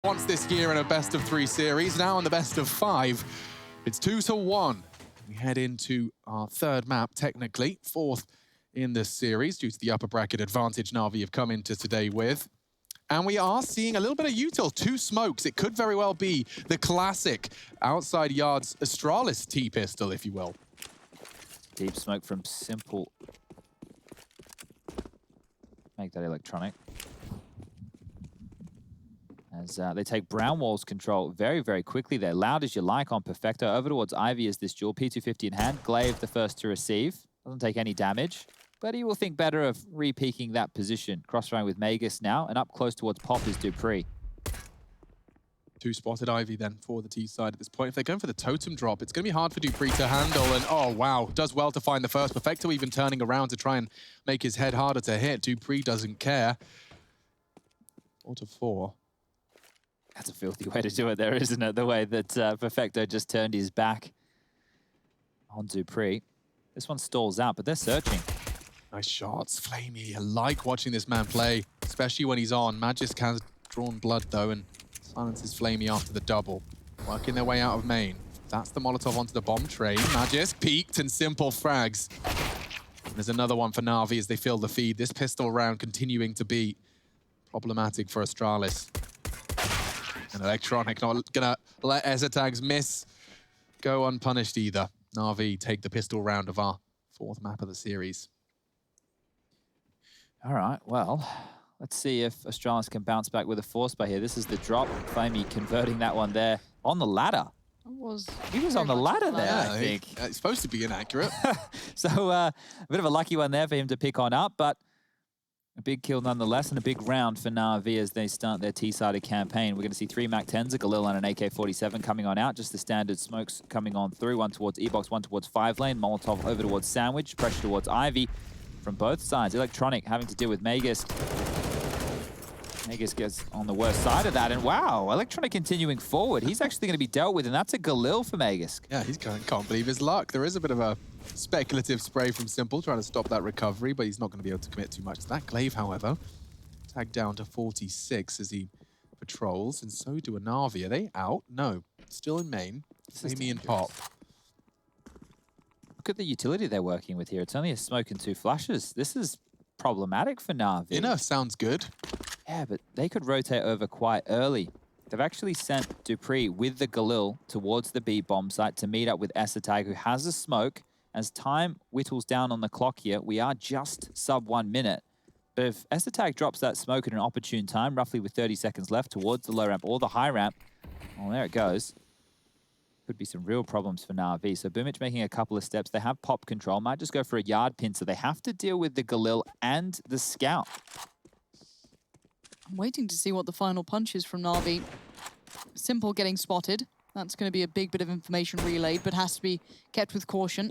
Once this year in a best-of-3 series, now in the best-of-5. It's 2-1. We head into our third map, technically, fourth in this series, due to the upper bracket advantage Na'Vi have come into today with. And we are seeing a little bit of util, 2 smokes. It could very well be the classic outside yards Astralis T-pistol, if you will. Deep smoke from Simple. Make that electronic. As they take Brown Wall's control very, very quickly there. Loud as you like on Perfecto. Over towards Ivy as this duel. P250 in hand. Glaive the first to receive. Doesn't take any damage. But he will think better of re-peaking that position. Cross-running with Magus now. And up close towards Pop is Dupree. 2 spotted Ivy then for the T side at this point. If they're going for the totem drop, it's going to be hard for Dupree to handle. And oh, wow. Does well to find the first. Perfecto even turning around to try and make his head harder to hit. Dupree doesn't care. 4-4. That's a filthy way to do it there, isn't it? The way that Perfecto just turned his back on Dupree. This one stalls out, but they're searching. Nice shots, Flamey. I like watching this man play, especially when he's on. Magisk has drawn blood, though, and silences Flamey after the double. Working their way out of main. That's the Molotov onto the bomb train. Magisk peeked and Simple frags. And there's another one for Na'Vi as they fill the feed. This pistol round continuing to be problematic for Astralis. And Electronic not gonna let Ezatags miss go unpunished either. Na'Vi take the pistol round of our 4th map of the series. All right, well, let's see if Astralis can bounce back with a force by here. This is the drop. Flamey converting that one there on the ladder. He was on the ladder there, yeah, I think. It's supposed to be inaccurate. So a bit of a lucky one there for him to pick on up, but a big kill nonetheless, and a big round for Na'Vi as they start their T-sided campaign. We're going to see 3 MAC-10s, a Galil and an AK-47 coming on out. Just the standard smokes coming on through. One towards E-Box, one towards 5-lane. Molotov over towards Sandwich. Pressure towards Ivy from both sides. Electronic having to deal with Magus. Magus gets on the worst side of that. And wow, Electronic continuing forward. He's actually going to be dealt with, and that's a Galil for Magus. Yeah, he can't believe his luck. There is a bit of a speculative spray from Simple, trying to stop that recovery, but he's not going to be able to commit too much to that. Glaive, however, tagged down to 46 as he patrols, and so do a Na'Vi. Are they out? No. Still in main. Flamey and Pop. Look at the utility they're working with here. It's only a smoke and 2 flashes. This is problematic for Na'Vi. Inner sounds good. Yeah, but they could rotate over quite early. They've actually sent Dupree with the Galil towards the B bomb site to meet up with Esatag, who has a smoke. As time whittles down on the clock here, we are just sub 1 minute. But if Esatag drops that smoke at an opportune time, roughly with 30 seconds left towards the low ramp or the high ramp, well, there it goes. Could be some real problems for Na'Vi. So Boomich making a couple of steps. They have pop control. Might just go for a yard pin. So they have to deal with the Galil and the Scout. I'm waiting to see what the final punch is from Na'Vi. Simple getting spotted. That's going to be a big bit of information relayed, but has to be kept with caution.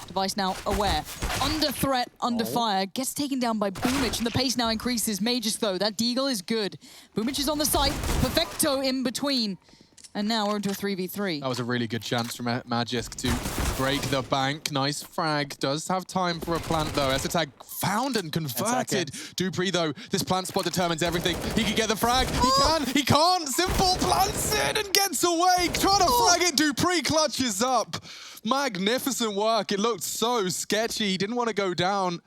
Device now aware. Under threat, under fire. Gets taken down by Boomich, and the pace now increases. Magisk, though, that deagle is good. Boomich is on the site. Perfecto in between. And now we're into a 3v3. That was a really good chance from Magisk to break the bank. Nice frag. Does have time for a plant, though. Esatag found and converted. Dupree, though, this plant spot determines everything. He can get the frag. He can. He can't. Simple plants it and gets away. Trying to frag it. Dupree clutches up. Magnificent work. It looked so sketchy. He didn't want to go down.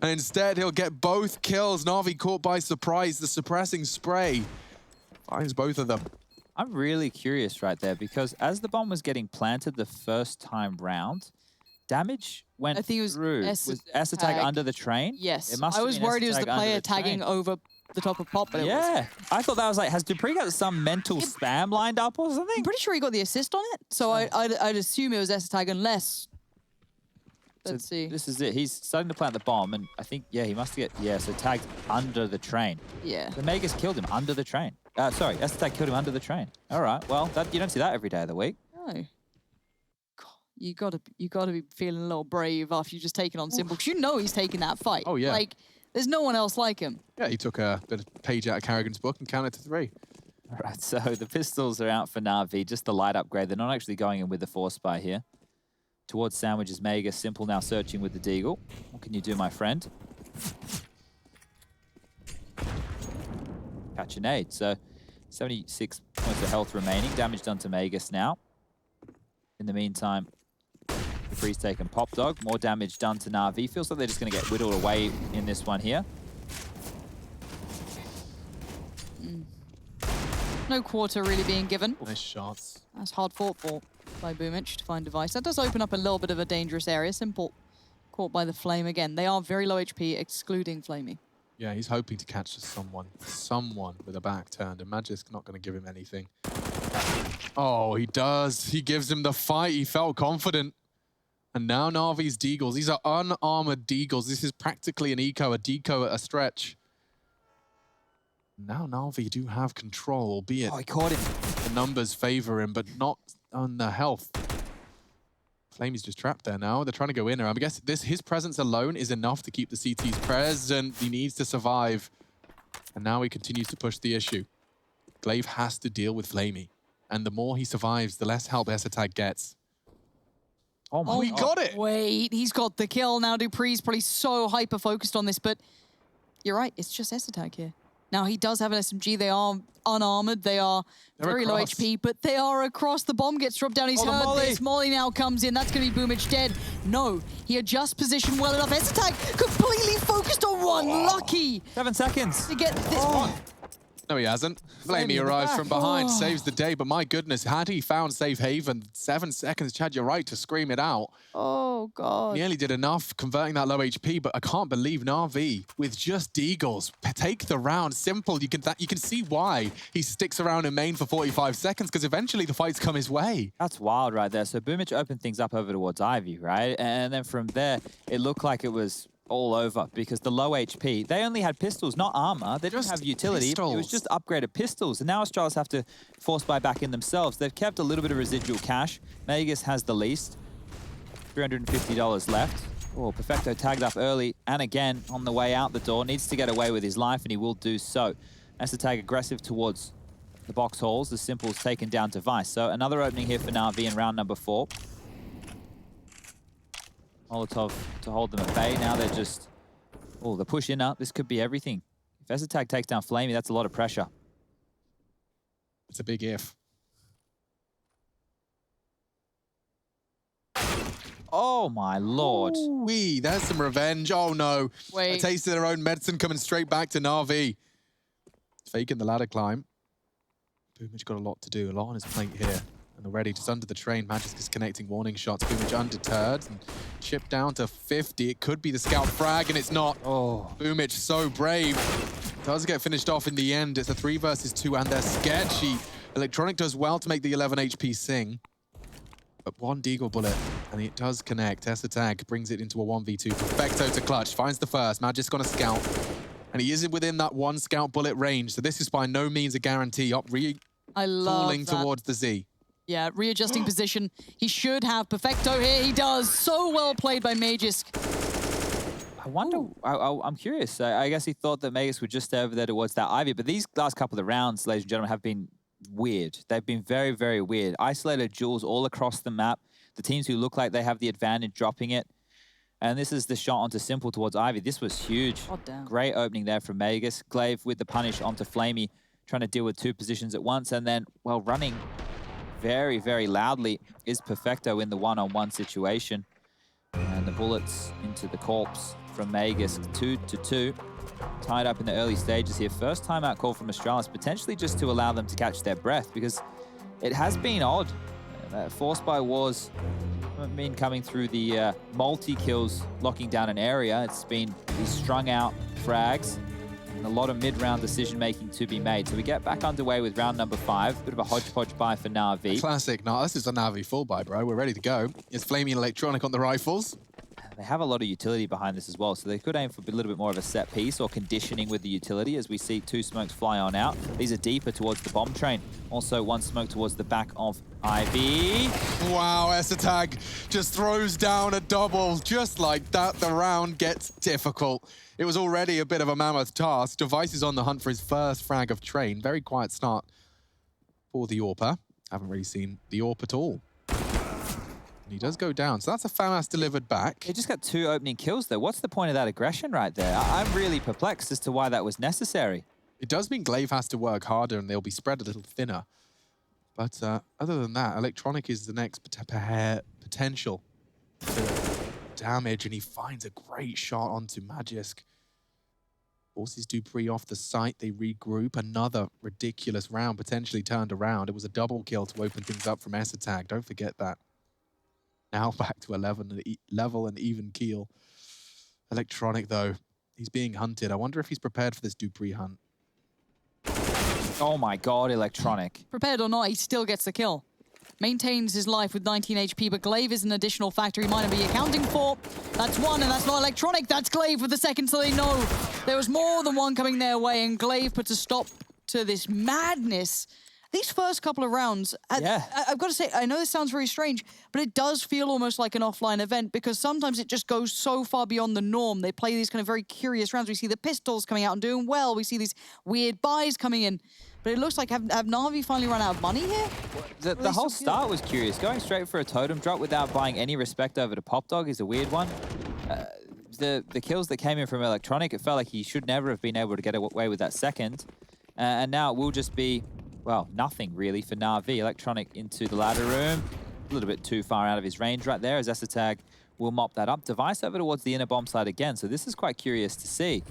And instead, he'll get both kills. Na'Vi caught by surprise. The suppressing spray finds both of them. I'm really curious right there, because as the bomb was getting planted the first time round, damage went through. Was Esatag under the train? Yes. It must I was worried it was the player tagging over the top of Pop, but it wasn't. I thought that was like, has Dupree got some mental spam lined up or something? I'm pretty sure he got the assist on it, so I'd assume it was Esatag unless... Let's see. This is it. He's starting to plant the bomb, and I think, yeah, he must get, so tagged under the train. Yeah. The Magus killed him under the train. Sorry, Esatag killed him under the train. All right, well, you don't see that every day of the week. No. God, you gotta be feeling a little brave after you've just taken on Simple, because you know he's taking that fight. Oh, yeah. Like, there's no one else like him. Yeah, he took a bit of page out of Carrigan's book and counted to 3. All right, so the pistols are out for Na'Vi, just the light upgrade. They're not actually going in with the force spy here. Towards Sandwich's Mega. Simple now searching with the Deagle. What can you do, my friend? catch a nade. So 76 points of health remaining. Damage done to Magus now. In the meantime, the Freeze taken Pop Dog. More damage done to Na'Vi. Feels like they're just going to get whittled away in this one here. No quarter really being given. Nice shots. That's hard fought for by Boomich to find Device. That does open up a little bit of a dangerous area. Simple caught by the Flame again. They are very low HP, excluding Flamey. Yeah, he's hoping to catch someone with a back turned, and Magic's not going to give him anything. Oh, he does. He gives him the fight. He felt confident. And now Na'Vi's Deagles. These are unarmored Deagles. This is practically an eco, a deco at a stretch. Now Na'Vi do have control, albeit Oh, he caught him. the numbers favor him, but not on the health. Flamey's just trapped there now. They're trying to go in. I guess his presence alone is enough to keep the CTs present. He needs to survive. And now he continues to push the issue. Glaive has to deal with Flamey. And the more he survives, the less help Esatag gets. Oh my Oh, he God. got it! Wait, he's got the kill. Now Dupree's probably so hyper-focused on this, but you're right, it's just Esatag here. Now, he does have an SMG. They are unarmored. They are very low across. HP, but they are across. The bomb gets dropped down. He's the heard molly. this. Molly now comes in. That's going to be Boomich dead. No, he adjusts position well enough. Esatag completely focused on one. Lucky 7 seconds. to get this one. No, he hasn't. Flamey in Flamey the arrives back. from behind, Oh. saves the day. But my goodness, had he found safe haven, 7 seconds, Chad, you're right to scream it out. Oh, God. Nearly did enough converting that low HP, but I can't believe Na'Vi with just Deagles take the round. Simple. You can see why he sticks around in main for 45 seconds, because eventually the fights come his way. That's wild right there. So Boomich opened things up over towards Ivy, right? And then from there, it looked like it was all over because the low HP, they only had pistols, not armor. They didn't Just have utility. It was pistols. just upgraded pistols. And now Astralis have to force buy back in themselves. They've kept a little bit of residual cash. Magus has the least. $350 left. Oh, Perfecto tagged up early and again on the way out the door. Needs to get away with his life and he will do so. Esatag aggressive towards the box halls. The Simple's taken down Device. So another opening here for Na'Vi in round number 4. Molotov to hold them at bay. Now they're just, oh, the push in up. This could be everything. If Esatag takes down Flamey, that's a lot of pressure. It's a big if. Oh my Lord. Wee, there's some revenge. Oh no. Wait. A taste of their own medicine coming straight back to Na'Vi. Faking the ladder climb. Boomich got a lot to do, a lot on his plate here. And already just under the train, Magic is connecting warning shots. Boomich undeterred and chipped down to 50. It could be the scout frag, and it's not. Oh. Boomich so brave. Does get finished off in the end. It's a 3 versus 2, and they're sketchy. Electronic does well to make the 11 HP sing. But one Deagle bullet, and it does connect. Esatag brings it into a 1v2. Perfecto to clutch, finds the first. Magic's gonna scout. And he isn't within that 1 scout bullet range, so this is by no means a guarantee. Up I love falling that. towards the Z. Yeah, readjusting position. He should have Perfecto here. He does. So well played by Magisk. I wonder, I'm curious. I guess he thought that Magus would just stay over there towards that Ivy, but these last couple of rounds, ladies and gentlemen, have been weird. They've been very, very weird. Isolated duels all across the map. The teams who look like they have the advantage dropping it. And this is the shot onto Simple towards Ivy. This was huge. God damn. Great opening there from Magus. Glaive with the punish onto Flamey, trying to deal with 2 positions at once. And then, well, running very, very loudly is Perfecto in the one-on-one situation. And the bullets into the corpse from Magus, 2-2. Tied up in the early stages here. First timeout call from Astralis, potentially just to allow them to catch their breath, because it has been odd. Forced by Wars haven't been coming through the multi-kills, locking down an area. It's been these strung out frags and a lot of mid-round decision-making to be made. So we get back underway with round number 5. Bit of a hodgepodge buy for Na'Vi. Classic. No, this is a Na'Vi full buy, bro. We're ready to go. It's Flamey and Electronic on the rifles. They have a lot of utility behind this as well, so they could aim for a little bit more of a set piece or conditioning with the utility as we see 2 smokes fly on out. These are deeper towards the bomb train. Also 1 smoke towards the back of Ivy. Wow, Esatag just throws down a double. Just like that, the round gets difficult. It was already a bit of a mammoth task. Device is on the hunt for his first frag of train. Very quiet start for the AWPer. Haven't really seen the AWP at all. And he does go down, so that's a FAMAS delivered back. He just got 2 opening kills though. What's the point of that aggression right there? I'm really perplexed as to why that was necessary. It does mean Glaive has to work harder and they'll be spread a little thinner. But other than that, Electronic is the next potential to damage, and he finds a great shot onto Magisk. Forces dupreeh off the site, they regroup. Another ridiculous round potentially turned around. It was a double kill to open things up from ESL. Don't forget that. Now back to 11 level and even keel. Electronic, though, he's being hunted. I wonder if he's prepared for this dupreeh hunt. Oh my god, Electronic. Prepared or not, he still gets the kill. Maintains his life with 19 HP, but Glaive is an additional factor he might not be accounting for. That's one, and that's not Electronic. That's Glaive with the second, so they know there was more than one coming their way, and Glaive puts a stop to this madness. These first couple of rounds, I've got to say, I know this sounds very strange, but it does feel almost like an offline event because sometimes it just goes so far beyond the norm. They play these kind of very curious rounds. We see the pistols coming out and doing well. We see these weird buys coming in. But it looks like, have Na'Vi finally run out of money here? The whole start was curious. Going straight for a totem drop without buying any respect over to Pop Dog is a weird one. The kills that came in from Electronic, it felt like he should never have been able to get away with that second. And now it will just be, well, nothing really for Na'Vi. Electronic into the ladder room. A little bit too far out of his range right there as ESL will mop that up. Device over towards the inner bomb side again. So this is quite curious to see.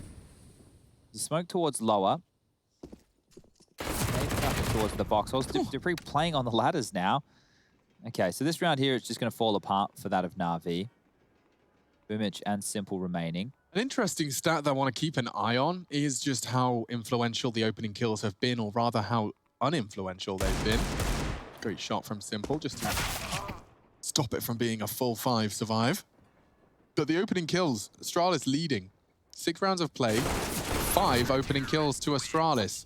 The smoke towards lower. Towards the box. dupreeh playing on the ladders now. Okay, so this round here is just going to fall apart for that of Na'Vi. Boomich and Simple remaining. An interesting stat that I want to keep an eye on is just how influential the opening kills have been, or rather how uninfluential they've been. Great shot from Simple, just to stop it from being a full 5 survive. But the opening kills, Astralis leading. 6 rounds of play, 5 opening kills to Astralis.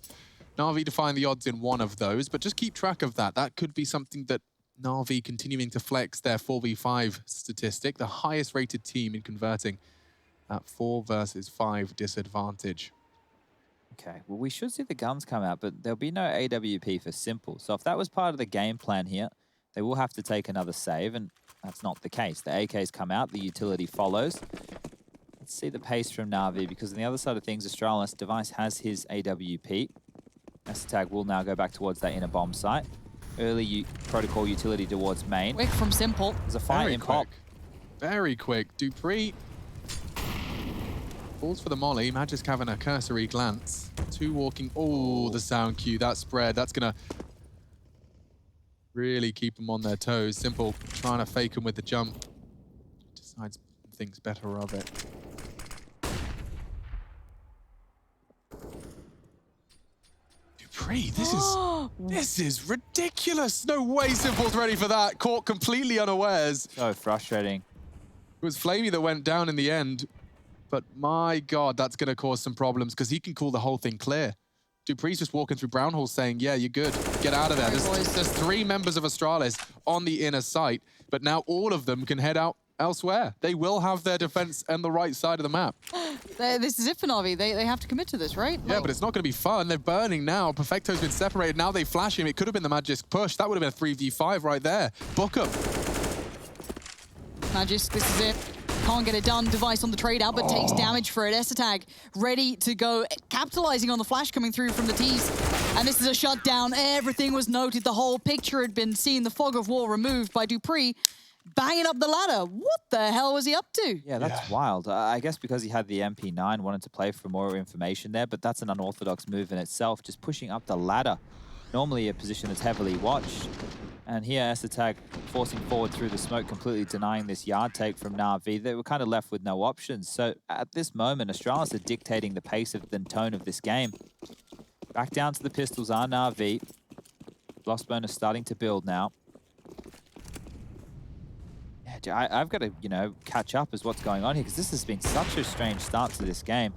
Na'Vi define the odds in one of those, but just keep track of that. That could be something that Na'Vi continuing to flex their 4v5 statistic, the highest rated team in converting that 4 versus 5 disadvantage. Okay, well, we should see the guns come out, but there'll be no AWP for Simple. So if that was part of the game plan here, they will have to take another save, and that's not the case. The AKs come out, the utility follows. Let's see the pace from Na'Vi, because on the other side of things, Astralis Device has his AWP. ESL will now go back towards that inner bomb site. Early protocol utility towards main. Quick from Simple. There's a fight in pop. Very quick. dupreeh falls for the molly. Magisk having a cursory glance. 2 walking. Oh, the sound cue. That spread. That's going to really keep them on their toes. Simple trying to fake them with the jump. Decides thinks better of it. This is ridiculous. No way Simple's ready for that. Caught completely unawares. So frustrating. It was Flamey that went down in the end. But my God, that's going to cause some problems because he can call the whole thing clear. dupreeh's just walking through Brown Hall saying, yeah, you're good. Get out of there. There's 3 members of Astralis on the inner site, but now all of them can head out elsewhere. They will have their defense on the right side of the map. This is it for Na'Vi. They have to commit to this, right? Yeah, but it's not going to be fun. They're burning now. Perfecto's been separated. Now they flash him. It could have been the Magisk push. That would have been a 3v5 right there. Book him. Magisk, this is it. Can't get it done. Device on the trade out, but takes damage for it. ESL ready to go, capitalizing on the flash coming through from the T's. And this is a shutdown. Everything was noted. The whole picture had been seen. The fog of war removed by dupreeh. Banging up the ladder. What the hell was he up to? Yeah, that's wild. I guess because he had the MP9, wanted to play for more information there, but that's an unorthodox move in itself, just pushing up the ladder. Normally a position that's heavily watched. And here, ESL forcing forward through the smoke, completely denying this yard take from Na'Vi. They were kind of left with no options. So at this moment, Astralis are dictating the pace of the tone of this game. Back down to the pistols are Na'Vi. Lost bonus starting to build now. I've got to, you know, catch up as what's going on here because this has been such a strange start to this game.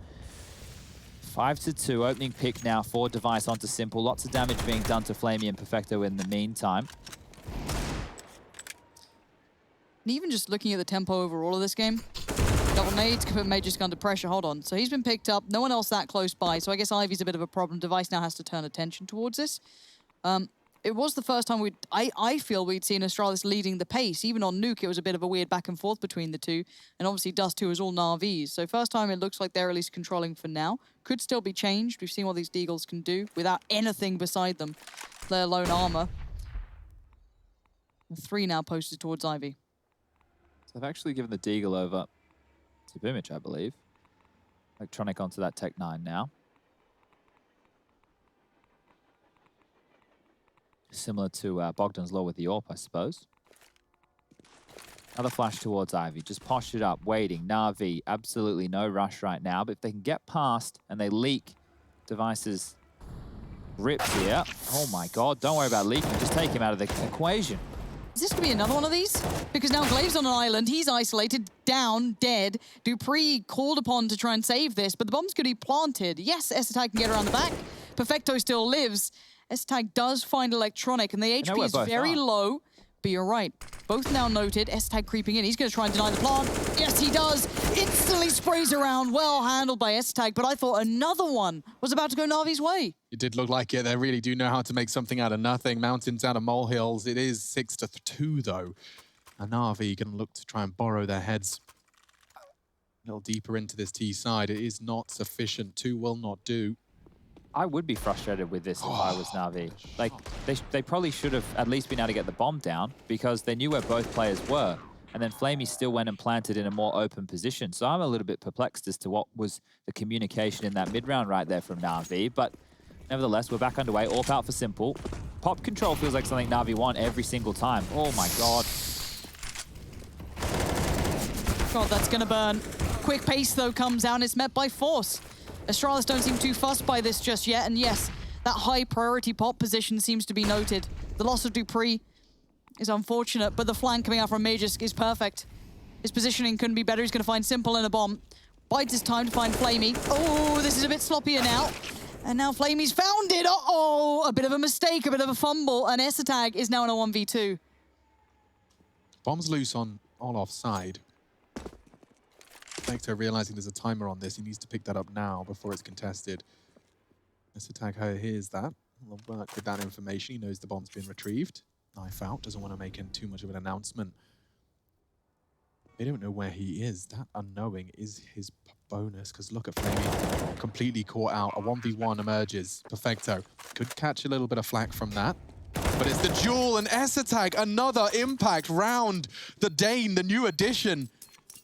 5-2, opening pick now for Device onto Simple. Lots of damage being done to Flamey and Perfecto in the meantime. And even just looking at the tempo overall of this game, double nades can put Magisk under pressure. Hold on. So he's been picked up. No one else that close by. So I guess Ivy's a bit of a problem. Device now has to turn attention towards this. it was the first time I feel we'd seen Astralis leading the pace. Even on Nuke, it was a bit of a weird back and forth between the two. And obviously Dust 2 is all Na'Vis. So first time it looks like they're at least controlling for now. Could still be changed. We've seen what these Deagles can do without anything beside them, let alone armor. 3 now posted towards Ivy. So they've actually given the Deagle over to Boomich, I believe. Electronic onto that Tech 9 now. Similar to Bogdan's Law with the AWP, I suppose. Another flash towards Ivy. Just postured up, waiting. Na'Vi, absolutely no rush right now. But if they can get past and they leak Device's rips here. Oh my god, don't worry about leaking. Just take him out of the equation. Is this going to be another one of these? Because now Glaive's on an island. He's isolated, down, dead. Dupree called upon to try and save this, but the bomb's going to be planted. Yes, Esatag can get around the back. Perfecto still lives. Esatag does find Electronic, and the HP is very low. But you're right. Both now noted. Esatag creeping in. He's going to try and deny the plant. Yes, he does. Instantly sprays around. Well handled by Esatag, but I thought another one was about to go Na'Vi's way. It did look like it. They really do know how to make something out of nothing. Mountains out of molehills. It is 6-2, though. And Na'Vi going to look to try and borrow their heads a little deeper into this T side. It is not sufficient. 2 will not do. I would be frustrated with this if I was Na'Vi. Like, they probably should have at least been able to get the bomb down because they knew where both players were. And then Flamey still went and planted in a more open position. So I'm a little bit perplexed as to what was the communication in that mid-round right there from Na'Vi. But nevertheless, we're back underway. AWP out for Simple. Pop control feels like something Na'Vi want every single time. Oh my god. God, that's going to burn. Quick pace, though, comes out and it's met by force. Astralis don't seem too fussed by this just yet, and yes, that high priority pop position seems to be noted. The loss of Dupree is unfortunate, but the flank coming out from Magisk is perfect. His positioning couldn't be better. He's going to find Simple in a bomb. Bides his time to find Flamey. Oh, this is a bit sloppier now. And now Flamey's found it. Uh-oh, a bit of a mistake, a bit of a fumble, and Esatag is now in a 1v2. Bomb's loose on Olof's side. Perfecto realizing there's a timer on this. He needs to pick that up now before it's contested. Esatag hears that. He'll work with that information. He knows the bomb's been retrieved. Knife out. Doesn't want to make too much of an announcement. They don't know where he is. That unknowing is his bonus. Because look at Flamey. Completely caught out. A 1v1 emerges. Perfecto. Could catch a little bit of flack from that. But it's the duel and Esatag. Another impact round. The Dane, the new addition.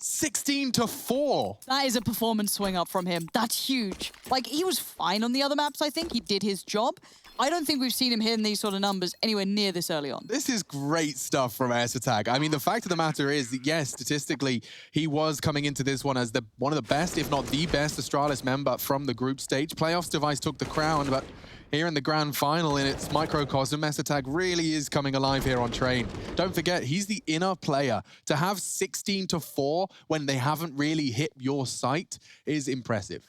16-4. That is a performance swing up from him. That's huge. Like, he was fine on the other maps, I think. He did his job. I don't think we've seen him hitting these sort of numbers anywhere near this early on. This is great stuff from Esatag. I mean, the fact of the matter is that, yes, statistically, he was coming into this one as one of the best, if not the best, Astralis member from the group stage. Playoffs Device took the crown, but here in the grand final in its microcosm, Esatag really is coming alive here on Train. Don't forget, he's the inner player. To have 16-4 when they haven't really hit your sight is impressive.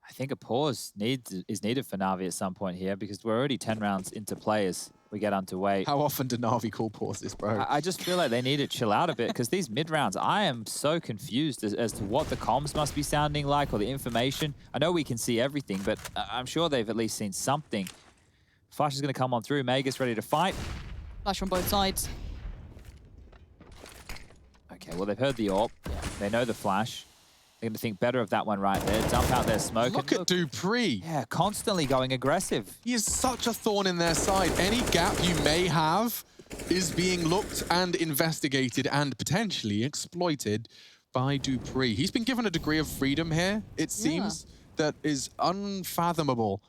I think a pause is needed for Na'Vi at some point here because we're already 10 rounds into play as we get underway. How often do Na'Vi call pauses, bro? I just feel like they need to chill out a bit because these mid-rounds, I am so confused as to what the comms must be sounding like or the information. I know we can see everything, but I'm sure they've at least seen something. Flash is going to come on through. Magus ready to fight. Flash on both sides. Okay, well, they've heard the AWP. Yeah. They know the flash. They're going to think better of that one right there. Dump out their smoke. Look at Dupree. Yeah, constantly going aggressive. He is such a thorn in their side. Any gap you may have is being looked and investigated and potentially exploited by Dupree. He's been given a degree of freedom here, it seems, that is unfathomable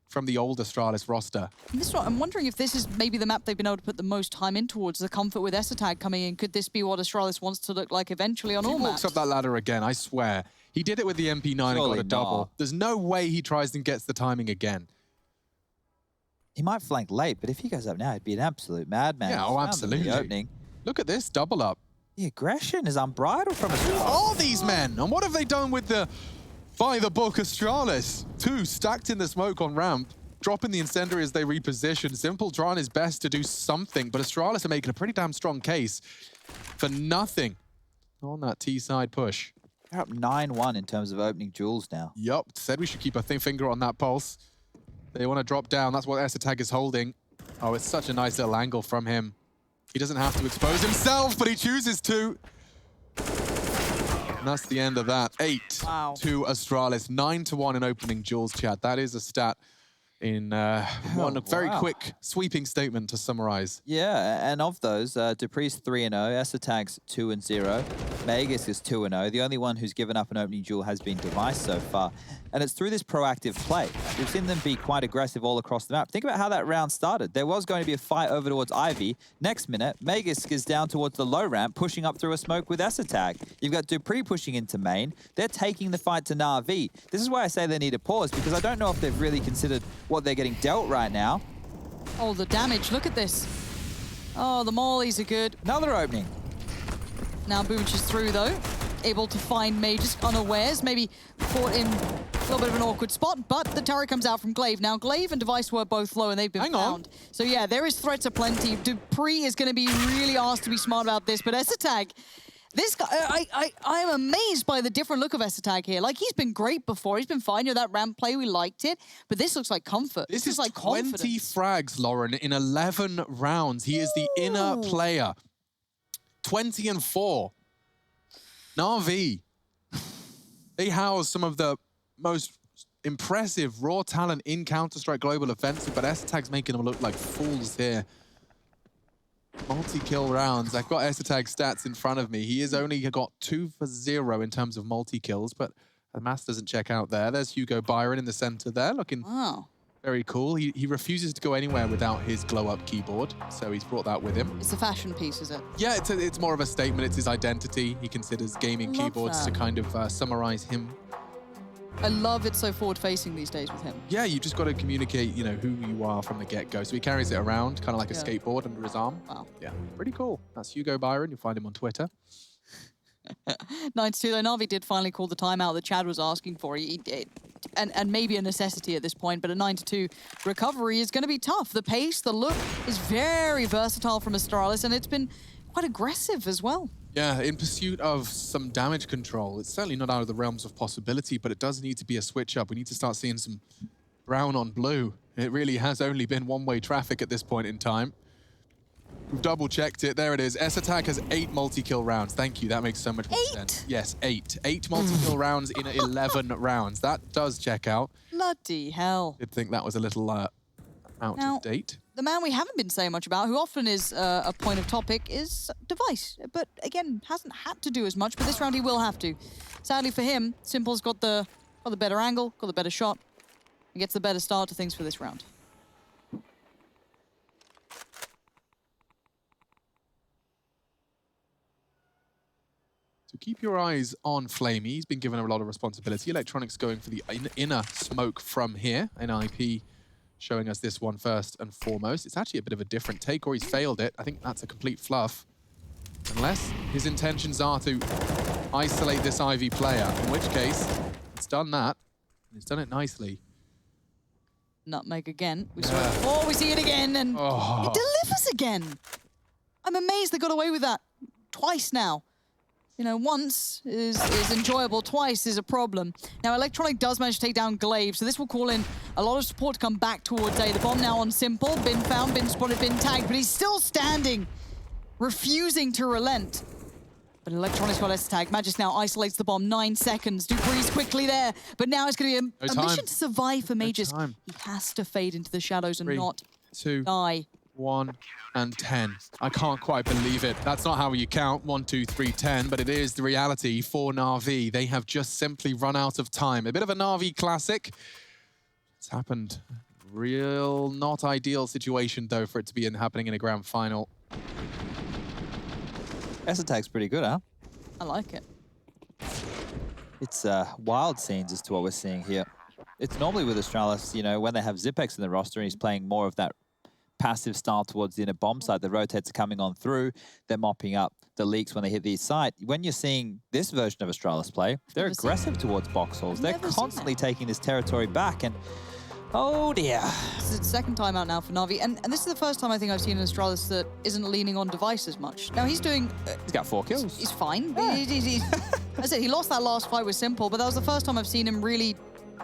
from the old Astralis roster. I'm wondering if this is maybe the map they've been able to put the most time in towards, the comfort with Esatag coming in. Could this be what Astralis wants to look like eventually on all maps? He walks up that ladder again, I swear. He did it with the MP9 and got a double. Not. There's no way he tries and gets the timing again. He might flank late, but if he goes up now, he'd be an absolute madman. Yeah, oh, absolutely. The opening. Look at this double up. The aggression is unbridled from Astralis. Who are these men? And what have they done with the by-the-book Astralis? 2 stacked in the smoke on ramp. Dropping the incendiary as they reposition. Simple trying his best to do something, but Astralis are making a pretty damn strong case for nothing on that T-side push. They're up 9-1 in terms of opening duels now. Yup, said we should keep a finger on that pulse. They want to drop down. That's what Esatag is holding. Oh, it's such a nice little angle from him. He doesn't have to expose himself, but he chooses to. And that's the end of that. 8 to Astralis, 9-1 in opening duels, chat. That is a stat in one very quick sweeping statement to summarize. Yeah, and of those, Dupree's 3-0, Esatag's 2-0, Magus is 2-0. The only one who's given up an opening duel has been Device so far. And it's through this proactive play. We've seen them be quite aggressive all across the map. Think about how that round started. There was going to be a fight over towards Ivy. Next minute, Magus is down towards the low ramp, pushing up through a smoke with Esatag. You've got Dupree pushing into main. They're taking the fight to Na'Vi. This is why I say they need a pause, because I don't know if they've really considered what they're getting dealt right now. Oh, the damage. Look at this. Oh, the mollies are good. Another opening. Now Boomich is through, though. Able to find Magus unawares. Maybe caught in a little bit of an awkward spot, but the turret comes out from Glaive. Now, Glaive and Device were both low, and they've been found. So, yeah, there is threats aplenty. Dupree is going to be really asked to be smart about this, but Esatag, this guy, I'm amazed by the different look of Esatag here. Like, he's been great before. He's been fine. You know, that ramp play, we liked it. But this looks like comfort. This is like 20 confidence. frags, Lauren, in 11 rounds. He is the inner player. 20-4. Na'Vi. They house some of the most impressive raw talent in Counter-Strike Global Offensive, but Esatag's making them look like fools here. Multi-kill rounds. I've got Esatag's stats in front of me. He has only got 2 for 0 in terms of multi-kills, but the math doesn't check out there. There's Hugo Byron in the center there, looking very cool. He refuses to go anywhere without his glow-up keyboard, so he's brought that with him. It's a fashion piece, is it? Yeah, it's more of a statement. It's his identity. He considers gaming keyboards to kind of summarize him. I love it so forward-facing these days with him. Yeah, you just got to communicate, you know, who you are from the get-go. So he carries it around, kind of like a skateboard under his arm. Wow. Yeah, pretty cool. That's Hugo Byron. You'll find him on Twitter. 9-2, though. Na'Vi did finally call the timeout that Chad was asking for. And maybe a necessity at this point, but a 9-2 recovery is going to be tough. The pace, the look is very versatile from Astralis, and it's been quite aggressive as well. Yeah, in pursuit of some damage control. It's certainly not out of the realms of possibility, but it does need to be a switch up. We need to start seeing some brown on blue. It really has only been one-way traffic at this point in time. We've double-checked it. There it is. Esatag has 8 multi-kill rounds. Thank you. That makes so much more sense. Yes, 8. 8 multi-kill rounds in 11 rounds. That does check out. Bloody hell. Did think that was a little out of date. The man we haven't been saying much about, who often is a point of topic, is Device. But again, hasn't had to do as much, but this round he will have to. Sadly for him, Simple's got the better angle, got the better shot. He gets the better start to things for this round. So keep your eyes on Flamey. He's been given a lot of responsibility. Electronics going for the inner smoke from here. NIP showing us this one first and foremost. It's actually a bit of a different take, or he's failed it. I think that's a complete fluff. Unless his intentions are to isolate this Ivy player, in which case, it's done that. And it's done it nicely. Nutmeg again. We saw it before, we see it again, and it delivers again. I'm amazed they got away with that twice now. You know, once is enjoyable, twice is a problem. Now, Electronic does manage to take down Glaive, so this will call in a lot of support to come back towards A. The bomb now on Simple, been found, been spotted, been tagged, but he's still standing, refusing to relent. But Electronic's got Esatag. Magus now isolates the bomb, 9 seconds. Dupree's quickly there, but now it's going to be a mission to survive for Magus. He has to fade into the shadows and 3, not 2, die. 1 and 10. I can't quite believe it. That's not how you count 1, 2, 3, 10, but it is the reality for Na'Vi. They have just simply run out of time. A bit of a Na'Vi classic. It's happened. Real not ideal situation though for it to be happening in a grand final. Esatag's pretty good, huh? I like it. It's wild scenes as to what we're seeing here. It's normally with Astralis, you know, when they have Zipex in the roster and he's playing more of that passive style towards the inner bomb side. The rotates are coming on through. They're mopping up the leaks when they hit the side. When you're seeing this version of Astralis play, they're aggressive towards box halls. They're constantly taking this territory back, and oh dear. This is the second time out now for Na'Vi, and this is the first time I think I've seen an Astralis that isn't leaning on Device as much. Now he's doing... he's got 4 kills. He's fine. Yeah. I said he lost that last fight with Simple, but that was the first time I've seen him really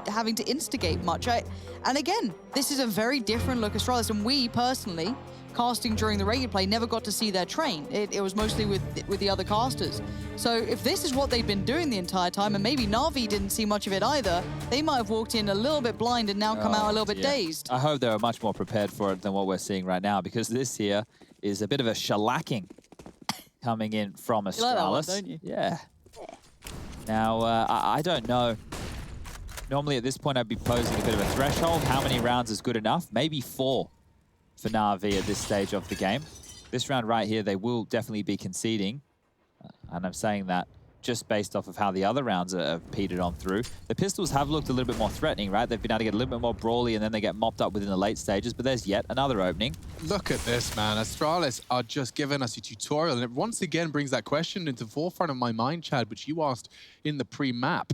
having to instigate much. And again, this is a very different look Astralis, and we personally, casting during the regular play, never got to see their train. It was mostly with the other casters. So if this is what they've been doing the entire time, and maybe Na'Vi didn't see much of it either, they might have walked in a little bit blind and now come out a little bit dazed. I hope they were much more prepared for it than what we're seeing right now, because this here is a bit of a shellacking coming in from Astralis. You like that one, don't you? Yeah. Now, I don't know. Normally at this point, I'd be posing a bit of a threshold. How many rounds is good enough? Maybe 4 for Na'Vi at this stage of the game. This round right here, they will definitely be conceding. And I'm saying that just based off of how the other rounds have petered on through. The Pistols have looked a little bit more threatening, right? They've been able to get a little bit more brawly, and then they get mopped up within the late stages, but there's yet another opening. Look at this, man. Astralis are just giving us a tutorial, and it once again brings that question into the forefront of my mind, Chad, which you asked in the pre-map,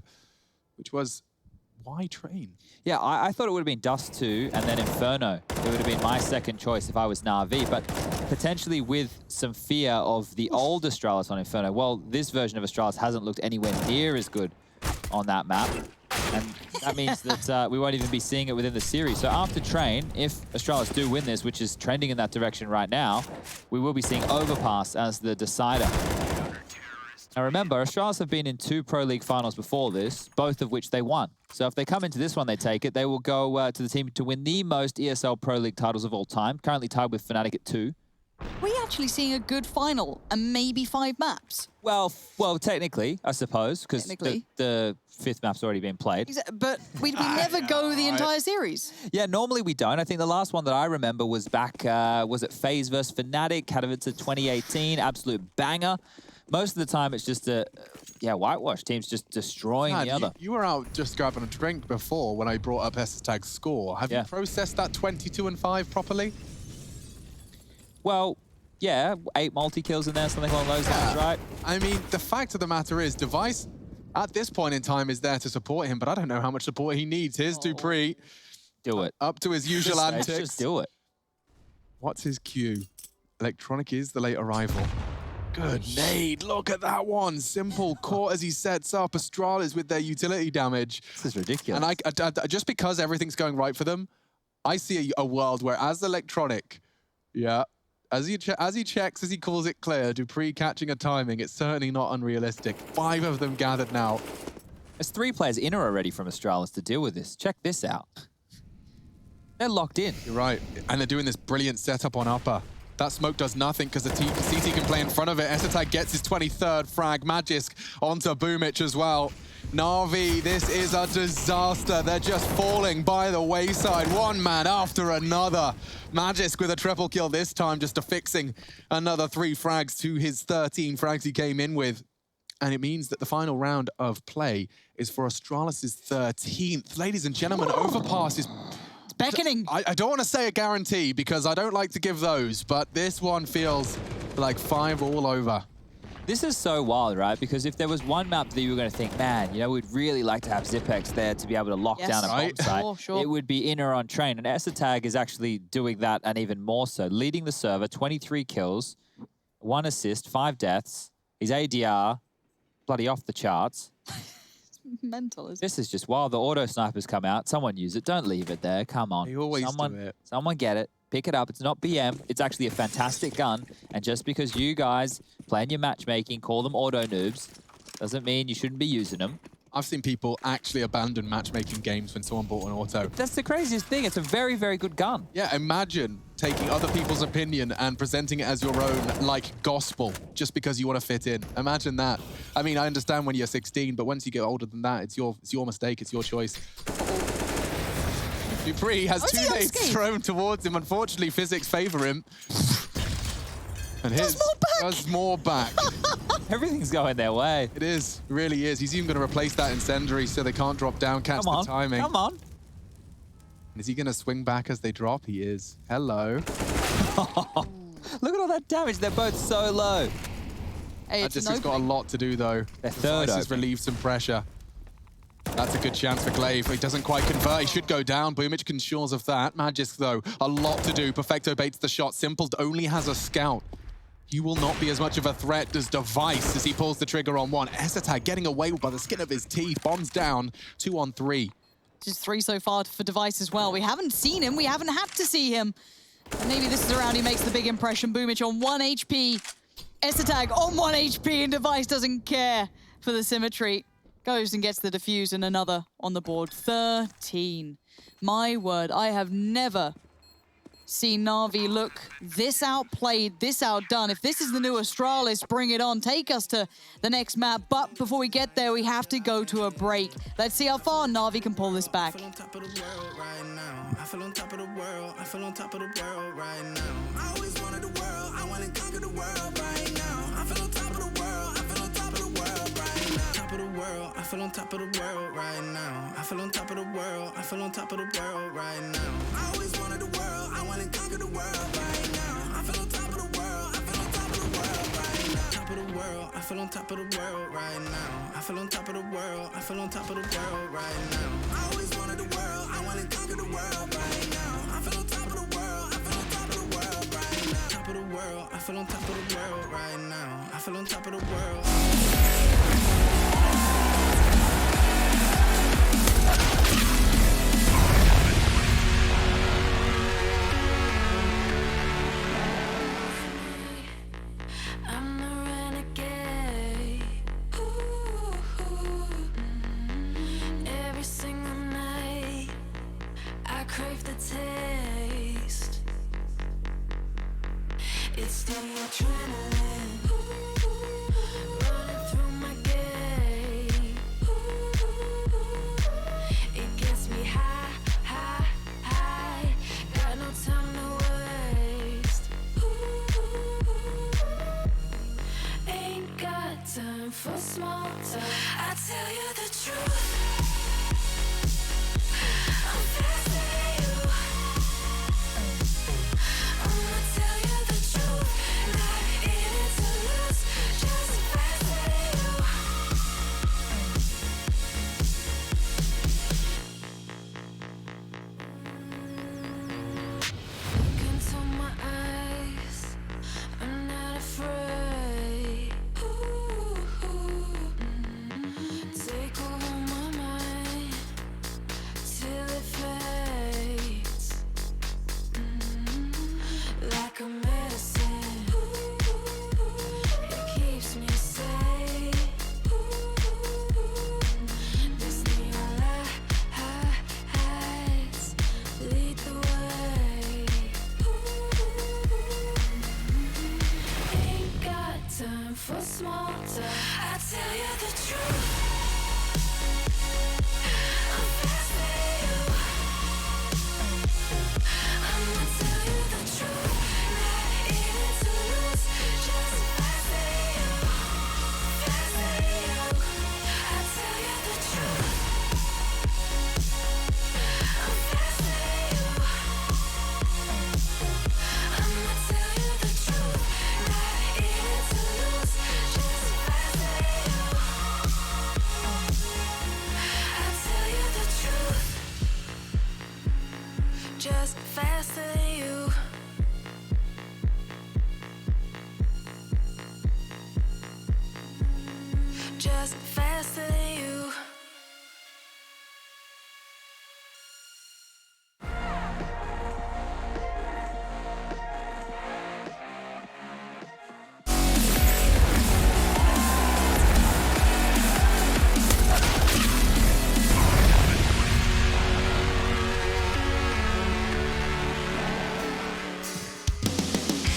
which was, why train? Yeah, I thought it would have been Dust 2 and then Inferno. It would have been my second choice if I was Na'Vi, but potentially with some fear of the old Astralis on Inferno. Well, this version of Astralis hasn't looked anywhere near as good on that map, and that means that we won't even be seeing it within the series. So after Train, if Astralis do win this, which is trending in that direction right now, we will be seeing Overpass as the decider. Now remember, Astralis have been in 2 Pro League finals before this, both of which they won. So if they come into this one, they take it, they will go to the team to win the most ESL Pro League titles of all time, currently tied with Fnatic at 2. We're actually seeing a good final and maybe 5 maps. Well, technically, I suppose, because the 5th map's already been played. But we never go the entire series. Yeah, normally we don't. I think the last one that I remember was back, was it FaZe versus Fnatic, Katowice 2018, absolute banger. Most of the time, it's just a, whitewash. Teams just destroying the other. You were out just grabbing a drink before when I brought up Tag's score. Have you processed that 22-5 properly? Well, yeah, 8 multi-kills in there, something along those lines, right? I mean, the fact of the matter is, Device, at this point in time, is there to support him, but I don't know how much support he needs. Here's dupreeh. Do it. Up to his usual antics. Just do it. What's his cue? Electronic is the late arrival. Good nade. Look at that one. Simple, caught as he sets up. Astralis with their utility damage. This is ridiculous. And I just because everything's going right for them, I see a world where as Electronic, as he checks, as he calls it clear, dupreeh catching a timing, it's certainly not unrealistic. 5 of them gathered now. There's 3 players in already from Astralis to deal with this. Check this out. They're locked in. You're right. And they're doing this brilliant setup on upper. That smoke does nothing because the CT can play in front of it. Tag gets his 23rd frag. Magisk onto Boomich as well. Na'Vi, this is a disaster. They're just falling by the wayside. One man after another. Magisk with a triple kill this time, just affixing another 3 frags to his 13 frags he came in with. And it means that the final round of play is for Astralis' 13th. Ladies and gentlemen, Overpass is... beckoning. I don't want to say a guarantee because I don't like to give those, but this one feels like 5 all over. This is so wild, right? Because if there was one map that you were going to think, man, we'd really like to have Zipex there to be able to lock down a bomb site, sure. it would be Inner on Train. And Tag is actually doing that and even more so, leading the server, 23 kills, 1 assist, 5 deaths. His ADR, bloody off the charts. Mental, isn't it? This is just wild. The auto snipers come out. Someone use it. Don't leave it there. Come on. They always do it. Someone get it. Pick it up. It's not BM. It's actually a fantastic gun. And just because you guys playing your matchmaking, call them auto noobs, doesn't mean you shouldn't be using them. I've seen people actually abandon matchmaking games when someone bought an auto. That's the craziest thing. It's a very, very good gun. Yeah, imagine taking other people's opinion and presenting it as your own, like gospel, just because you want to fit in. Imagine that. I mean, I understand when you're 16, but once you get older than that, it's your mistake, it's your choice. dupreeh has 2 nades thrown towards him. Unfortunately, physics favor him. And his does more back. Everything's going their way. It is, it really is. He's even going to replace that incendiary so they can't drop down, catch the timing. Come on. Is he going to swing back as they drop? He is. Hello. Look at all that damage. They're both so low. Hey, Magisk has got a lot to do, though. Their third has relieved some pressure. That's a good chance for Glaive. He doesn't quite convert. He should go down. Boomich ensures of that. Magisk, though, a lot to do. Perfecto baits the shot. Simple only has a scout. He will not be as much of a threat as Device as he pulls the trigger on one. Tag getting away by the skin of his teeth. Bombs down. 2 on 3. Just 3 so far for Device as well. We haven't seen him. We haven't had to see him. And maybe this is the round he makes the big impression. Boomich on 1 HP. Estag on 1 HP, and Device doesn't care for the symmetry. Goes and gets the defuse and another on the board. 13. My word, I have never seen Na'Vi look this outplayed, this outdone. If this is the new Astralis, bring it on. Take us to the next map. But before we get there, we have to go to a break. Let's see how far Na'Vi can pull this back. I feel on top of the world right now. I feel on top of the world. I feel on top of the world right now. I always wanted the world. I want to conquer the world right now. I feel on top of the world. I feel on top of the world right now. Top of the world. I feel on top of the world right now. I feel on top of the world. I feel on top of the world right now. I always wanted the world. I want to conquer the world right now. I feel on top of the world. I feel on top of the world right now. Top of the world. I feel on top of the world right now. I feel on top of the world. I feel on top of the world right now. I always wanted the world. I want to conquer the world right now. I feel on top of the world. I feel on top of the world right now. Top of the world. I feel on top of the world right now. I feel on top of the world. I'm the renegade. Ooh, every single night I crave the taste. It's the adrenaline running through my gait. It gets me high, high, high. Got no time to waste. Ain't got time for small talk. I tell you the truth. I'm faster than you. I'ma tell you the truth. Not in it to lose, just faster than you. Look into my eyes. I'm not afraid. Take over my mind till it fades. Like a medicine, it keeps me safe. This neon lights lead the way. Ain't got time for small talk. I tell you the truth. I'm faster than you. I'ma tell you the truth. Not in it to lose, just faster than you. Faster than you. I tell you the truth. I'm faster than you. I'ma tell you the truth. Not in it to lose, just faster than you. I tell you the truth. Just faster than you. Just faster than you.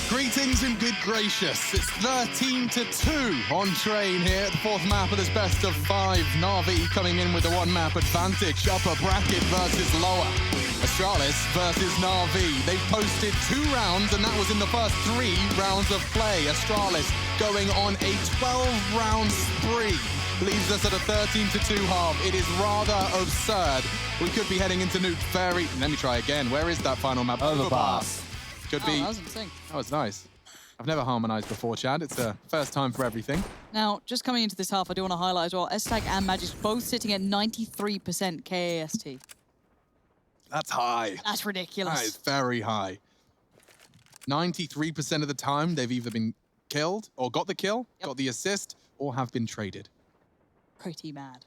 Greetings and good gracious. It's 13-2 on Train here at the fourth map of this best of 5. Na'Vi coming in with the one map advantage. Upper bracket versus lower. Astralis versus Na'Vi. They've posted 2 rounds, and that was in the first 3 rounds of play. Astralis going on a 12-round spree. Leaves us at a 13-2 half. It is rather absurd. We could be heading into Nuke very... Let me try again. Where is that final map? Overpass. Could be... That was insane. That was nice. I've never harmonized before, Chad. It's a first time for everything. Now, just coming into this half, I do want to highlight as well, Estag and Magic's both sitting at 93% KAST. That's high. That's ridiculous. That is very high. 93% of the time, they've either been killed or got the kill, got the assist, or have been traded. Pretty mad.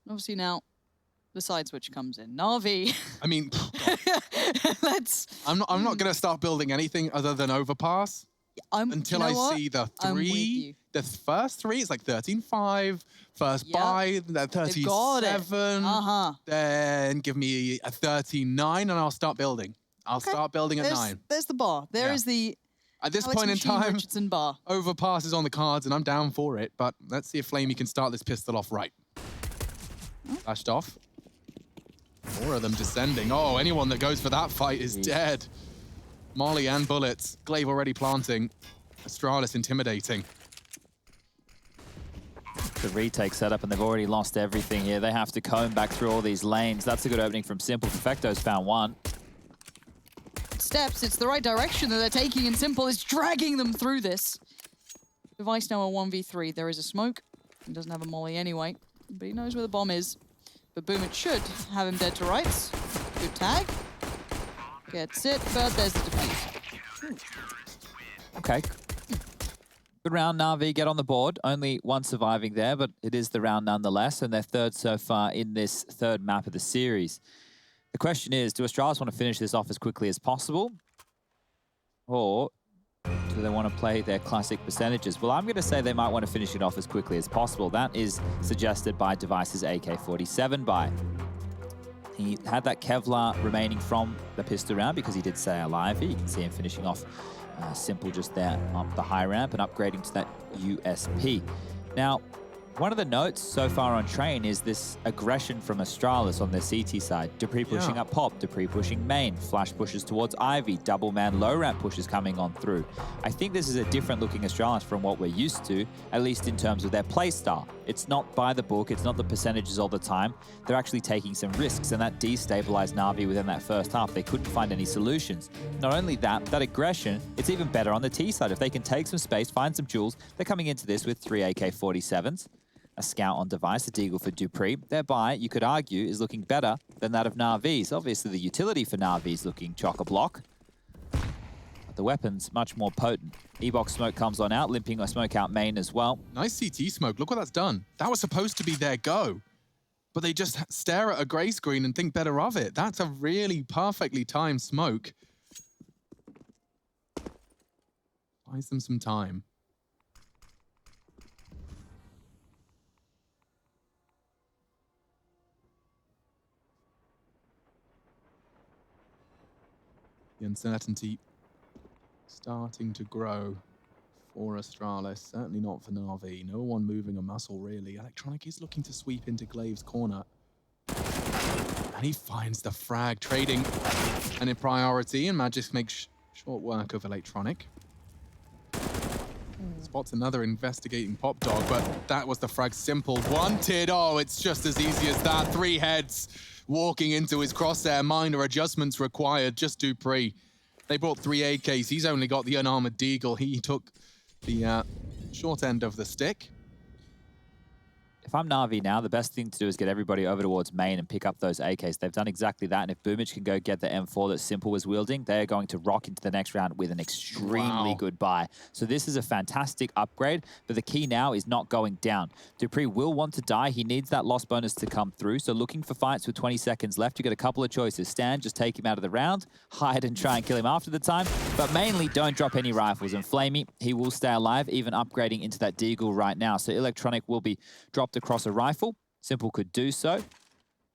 Obviously now, the side switch comes in. Na'Vi. I mean, Let's. I'm not going to start building anything other than overpass until you know I what? see the I'm with three. you. The first three is like 13-5, first Yep. buy, then They've got it. 37, then give me a 39, and I'll start building. I'll start building at 9. There's the bar. There is Yeah. the At this Alex point in Machine time, Richardson bar. overpass is on the cards, and I'm down for it. But let's see if Flamey can start this pistol off right. Flashed off. 4 of them descending. Oh, anyone that goes for that fight is dead. Molly and bullets. Glaive already planting. Astralis intimidating. The retake setup, and they've already lost everything here. They have to comb back through all these lanes. That's a good opening from Simple. Perfecto's found one. Steps, it's the right direction that they're taking, and Simple is dragging them through this. Device now a 1v3. There is a smoke. He doesn't have a molly anyway, but he knows where the bomb is. But Boom, it should have him dead to rights. Good tag. Gets it, but there's the defuse. Okay. Good round, Na'Vi get on the board. Only one surviving there, but it is the round nonetheless, and they're third so far in this third map of the series. The question is, do Astralis want to finish this off as quickly as possible? Or do they want to play their classic percentages? Well, I'm going to say they might want to finish it off as quickly as possible. That is suggested by Device's AK-47 buy. He had that Kevlar remaining from the pistol round because he did stay alive. You can see him finishing off Simple just there up the high ramp and upgrading to that USP. Now, one of the notes so far on Train is this aggression from Astralis on their CT side. dupreeh pushing up Pop, dupreeh pushing main, flash pushes towards Ivy, double man low ramp pushes coming on through. I think this is a different looking Astralis from what we're used to, at least in terms of their play style. It's not by the book, it's not the percentages all the time. They're actually taking some risks, and that destabilized Na'Vi within that first half. They couldn't find any solutions. Not only that, that aggression, it's even better on the T side. If they can take some space, find some jewels, they're coming into this with 3 AK-47s. A scout on Device, a deagle for dupreeh. Their buy, you could argue, is looking better than that of Na'Vi's. Obviously, the utility for Na'Vi's looking chock-a-block. But the weapon's much more potent. E-box smoke comes on out, limping a smoke out main as well. Nice CT smoke. Look what that's done. That was supposed to be their go. But they just stare at a grey screen and think better of it. That's a really perfectly timed smoke. Buys them some time. The uncertainty starting to grow for Astralis. Certainly not for Na'Vi. No one moving a muscle, really. Electronic is looking to sweep into Glaive's corner. And he finds the frag, trading and in priority, and Magic makes short work of Electronic. Spots another investigating Pop Dog, but that was the frag. Simple wanted. Oh, it's just as easy as that. 3 heads walking into his crosshair. Minor adjustments required. Just dupreeh. They brought 3 AKs. He's only got the unarmored deagle. He took the short end of the stick. If I'm Na'Vi now, the best thing to do is get everybody over towards main and pick up those AKs. They've done exactly that, and if Boomich can go get the M4 that Simple was wielding, they're going to rock into the next round with an extremely good buy. So this is a fantastic upgrade, but the key now is not going down. dupreeh will want to die. He needs that loss bonus to come through, so looking for fights with 20 seconds left, you get a couple of choices. Stand, just take him out of the round, hide and try and kill him after the time, but mainly don't drop any rifles. And Flamey, he will stay alive, even upgrading into that deagle right now. So Electronic will be dropped across a rifle. Simple could do so.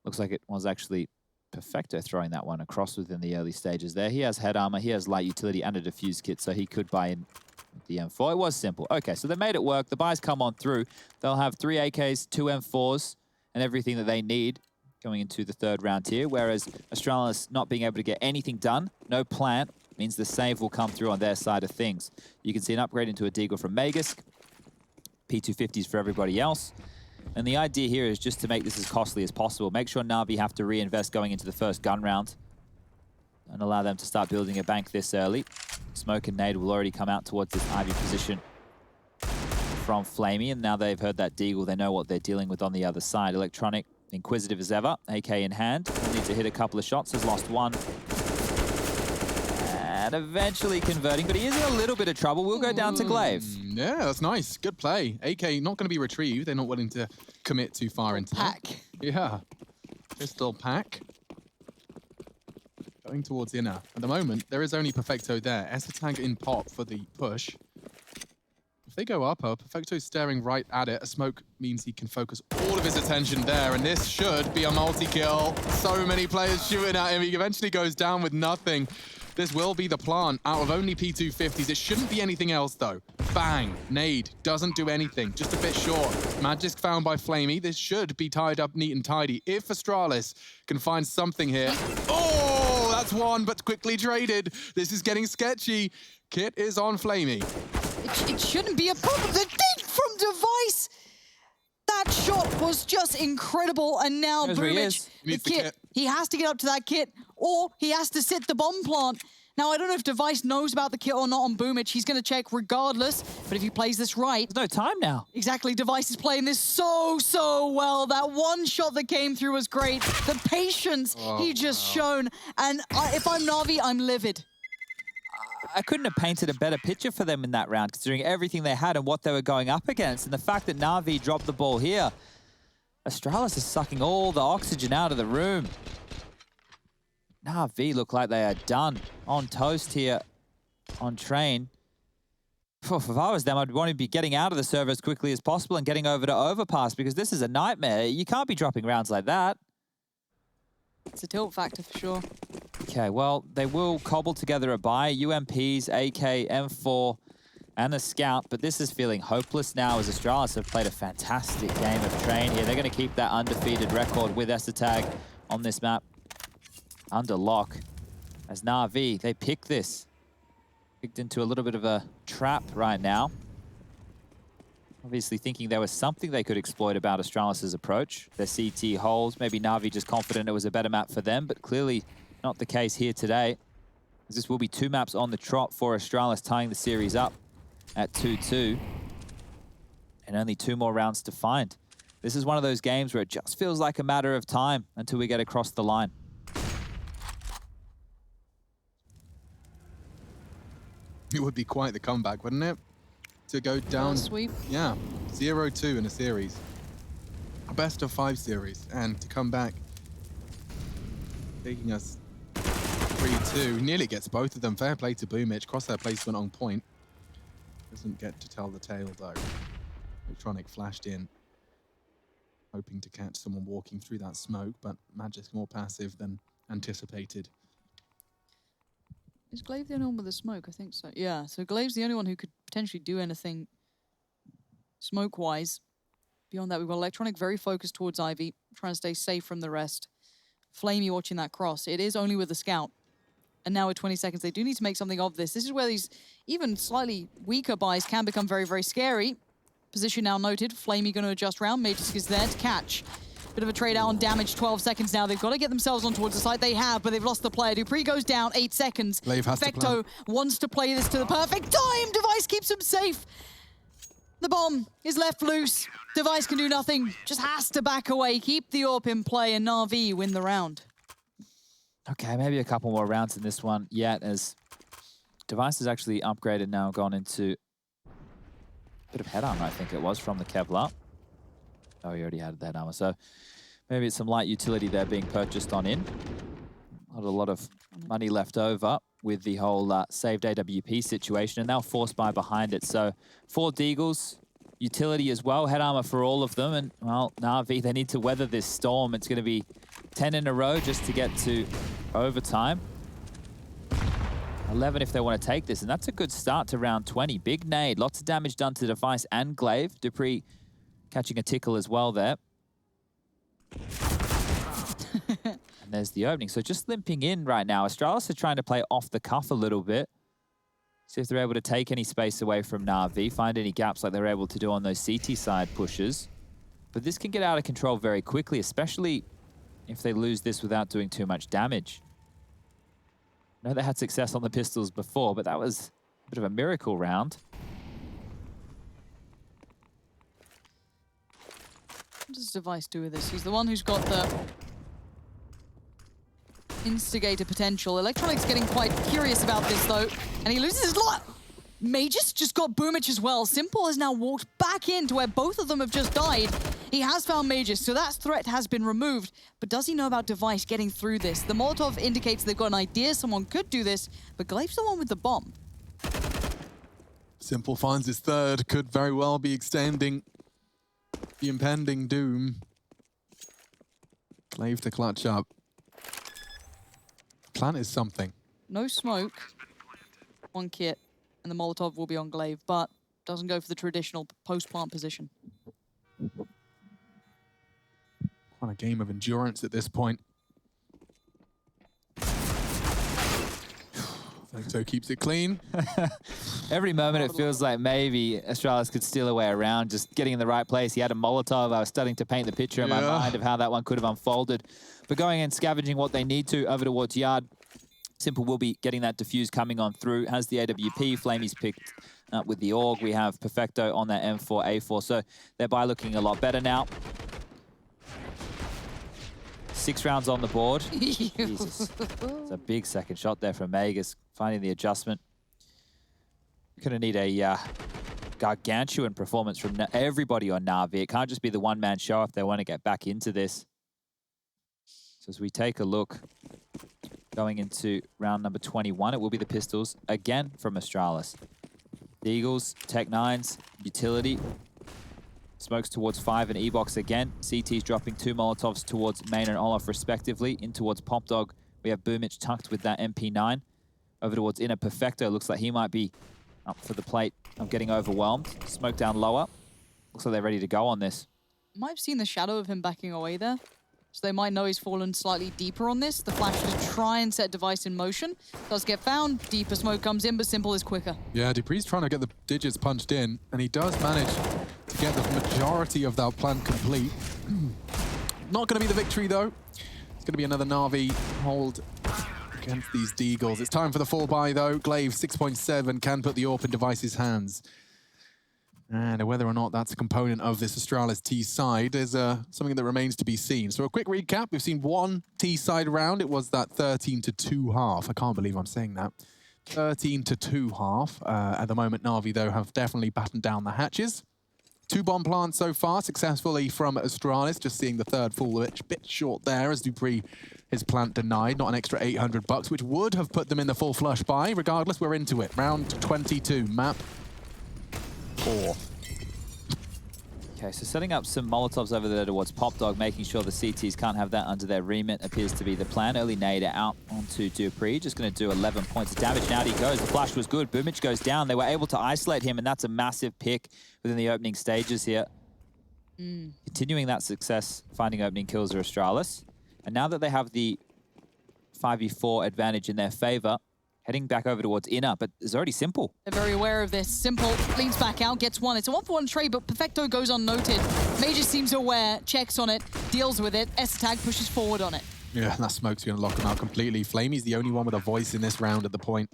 Looks like it was actually Perfecto throwing that one across within the early stages there. He has head armor, he has light utility and a defuse kit, so he could buy in the M4. It was Simple. Okay, so they made it work. The buys come on through. They'll have 3 AKs, 2 M4s, and everything that they need going into the third round here, whereas Astralis not being able to get anything done, no plant, means the save will come through on their side of things. You can see an upgrade into a deagle from Magisk, P250s for everybody else. And the idea here is just to make this as costly as possible. Make sure Na'Vi have to reinvest going into the first gun round and allow them to start building a bank this early. Smoke and nade will already come out towards this Ivy position from Flamey, and now they've heard that deagle, they know what they're dealing with on the other side. Electronic, inquisitive as ever, AK in hand, need to hit a couple of shots, has lost one. And eventually converting, but he is in a little bit of trouble. We'll go down to Glaive. Yeah, that's nice. Good play. AK not going to be retrieved. They're not willing to commit too far into that. Pack. Yeah. Pistol pack. Going towards inner. At the moment, there is only Perfecto there. Tag in pop for the push. If they go upper, Perfecto's staring right at it. A smoke means he can focus all of his attention there, and this should be a multi-kill. So many players shooting at him. He eventually goes down with nothing. This will be the plant out of only P250s. It shouldn't be anything else, though. Bang. Nade. Doesn't do anything. Just a bit short. Magisk found by Flamey. This should be tied up neat and tidy. If Astralis can find something here. Oh, that's one, but quickly traded. This is getting sketchy. Kit is on Flamey. It shouldn't be a problem. The dig from Device! That shot was just incredible, and now There's where he Boomich, is. He needs the kit. he has to get up to that kit, or he has to sit the bomb plant. Now, I don't know if Device knows about the kit or not on Boomich. He's going to check regardless, but if he plays this right... There's no time now. Exactly, Device is playing this so well. That one shot that came through was great. The patience he just shown, and if I'm Na'Vi, I'm livid. I couldn't have painted a better picture for them in that round, considering everything they had and what they were going up against. And the fact that Na'Vi dropped the ball here, Astralis is sucking all the oxygen out of the room. Na'Vi look like they are done. On toast here on train. If I was them, I'd want to be getting out of the server as quickly as possible and getting over to overpass, because this is a nightmare. You can't be dropping rounds like that. It's a tilt factor for sure. Okay, well, they will cobble together a buy. UMPs, AK, M4, and the Scout, but this is feeling hopeless now as Astralis have played a fantastic game of train here. They're going to keep that undefeated record with Tag on this map under lock. As Na'Vi, they pick this. Picked into a little bit of a trap right now. Obviously thinking there was something they could exploit about Astralis' approach. Their CT holes, maybe Na'Vi just confident it was a better map for them, but clearly not the case here today. As this will be 2 maps on the trot for Astralis, tying the series up at 2-2. And only 2 more rounds to find. This is one of those games where it just feels like a matter of time until we get across the line. It would be quite the comeback, wouldn't it? To go down, Sweep. yeah, 0-2 in a series, a best of 5 series, and to come back, taking us 3-2, nearly gets both of them. Fair play to Boomich, crosshair placement on point. Doesn't get to tell the tale though. Electronic flashed in, hoping to catch someone walking through that smoke, but Magic's more passive than anticipated. Is Glaive the only one with the smoke? I think so. Yeah, so Glaive's the only one who could potentially do anything smoke-wise. Beyond that, we've got Electronic very focused towards Ivy, trying to stay safe from the rest. Flamey watching that cross. It is only with the Scout. And now with 20 seconds, they do need to make something of this. This is where these even slightly weaker buys can become very scary. Position now noted. Flamey going to adjust round. Magisk is there to catch. Bit of a trade out on damage, 12 seconds now. They've got to get themselves on towards the side. They have, but they've lost the player. Dupree goes down, 8 seconds. Glaive has to plan. Fecto wants to play this to the perfect time. Device keeps him safe. The bomb is left loose. Device can do nothing. Just has to back away. Keep the AWP in play, and Na'Vi win the round. Okay, maybe a couple more rounds in this one yet, as Device is actually upgraded now, gone into a bit of head armor, I think it was, from the Kevlar. Oh, he already had that armor, so maybe it's some light utility there being purchased on in. Not a lot of money left over with the whole saved AWP situation, and now force buy behind it. So 4 Deagles, utility as well, head armor for all of them, and well, Na'Vi, they need to weather this storm. It's going to be 10 in a row just to get to overtime. 11 if they want to take this, and that's a good start to round 20. Big nade, lots of damage done to Device and Glaive. Dupree catching a tickle as well there. And there's the opening. So just limping in right now. Astralis are trying to play off the cuff a little bit. See if they're able to take any space away from Na'Vi, find any gaps like they're able to do on those CT side pushes. But this can get out of control very quickly, especially if they lose this without doing too much damage. I know they had success on the pistols before, but that was a bit of a miracle round. What does Device do with this? He's the one who's got the instigator potential. Electronics getting quite curious about this though, and he loses his life. Magus just got Boomich as well. Simple has now walked back into where both of them have just died. He has found Magus, so that threat has been removed. But does he know about Device getting through this? The Molotov indicates they've got an idea someone could do this, but Glaive's the one with the bomb. Simple finds his third, could very well be extending the impending doom. Glaive to clutch up. Plant is something. No smoke, one kit, and the Molotov will be on Glaive, but doesn't go for the traditional post-plant position. Quite a game of endurance at this point. Vecto keeps it clean. Every moment it feels like maybe Astralis could steal a way around, just getting in the right place. He had a Molotov. I was starting to paint the picture in my mind of how that one could have unfolded. But going and scavenging what they need to over towards Yard, Simple will be getting that defuse coming on through. Has the AWP. Flamey's picked up with the AUG. We have Perfecto on that M4A4. So thereby looking a lot better now. 6 rounds on the board. Jesus. It's a big second shot there from Magus, finding the adjustment. Gonna need a gargantuan performance from everybody on Na'Vi. It can't just be the one-man show if they want to get back into this. So as we take a look, going into round number 21, it will be the Pistols again from Astralis. The Eagles, Tech 9s, Utility. Smokes towards 5 and E-Box again. CT's dropping 2 Molotovs towards Main and Olaf respectively. In towards Pop Dog, we have Boomich tucked with that MP9. Over towards Inner Perfecto, looks like he might be up for the plate of getting overwhelmed. Smoke down lower. Looks like they're ready to go on this. Might have seen the shadow of him backing away there. So they might know he's fallen slightly deeper on this. The flash to try and set Device in motion. Does get found. Deeper smoke comes in, but Simple is quicker. Yeah, Dupree's trying to get the digits punched in, and he does manage to get the majority of that plan complete. Not going to be the victory, though. It's going to be another Na'Vi hold against these Deagles. It's time for the fall by, though. Glaive, 6.7, can put the AWP in Device's hands. And whether or not that's a component of this Astralis T-side is something that remains to be seen. So a quick recap, we've seen one T-side round. It was that 13-2 half. I can't believe I'm saying that. 13-2 half. At the moment, Na'Vi, though, have definitely battened down the hatches. 2 bomb plants so far, successfully from Astralis. Just seeing the third fall a bit short there as Dupree, his plant denied. Not an extra $800, which would have put them in the full flush buy. Regardless, we're into it. Round 22, map 4. Okay, so setting up some Molotovs over there towards Pop Dog, making sure the CTs can't have that under their remit appears to be the plan. Early nader out onto Dupree, just going to do 11 points of damage. Now he goes, the flash was good. Boomich goes down. They were able to isolate him, and that's a massive pick within the opening stages here. Continuing that success, finding opening kills are Astralis. And now that they have the 5v4 advantage in their favor, heading back over towards Inner, but it's already Simple. They're very aware of this. Simple leans back out, gets one. It's a 1-for-1 trade, but Perfecto goes unnoted. Major seems aware, checks on it, deals with it. S-Tag pushes forward on it. Yeah, that smoke's going to lock him out completely. Flamey's the only one with a voice in this round at the point.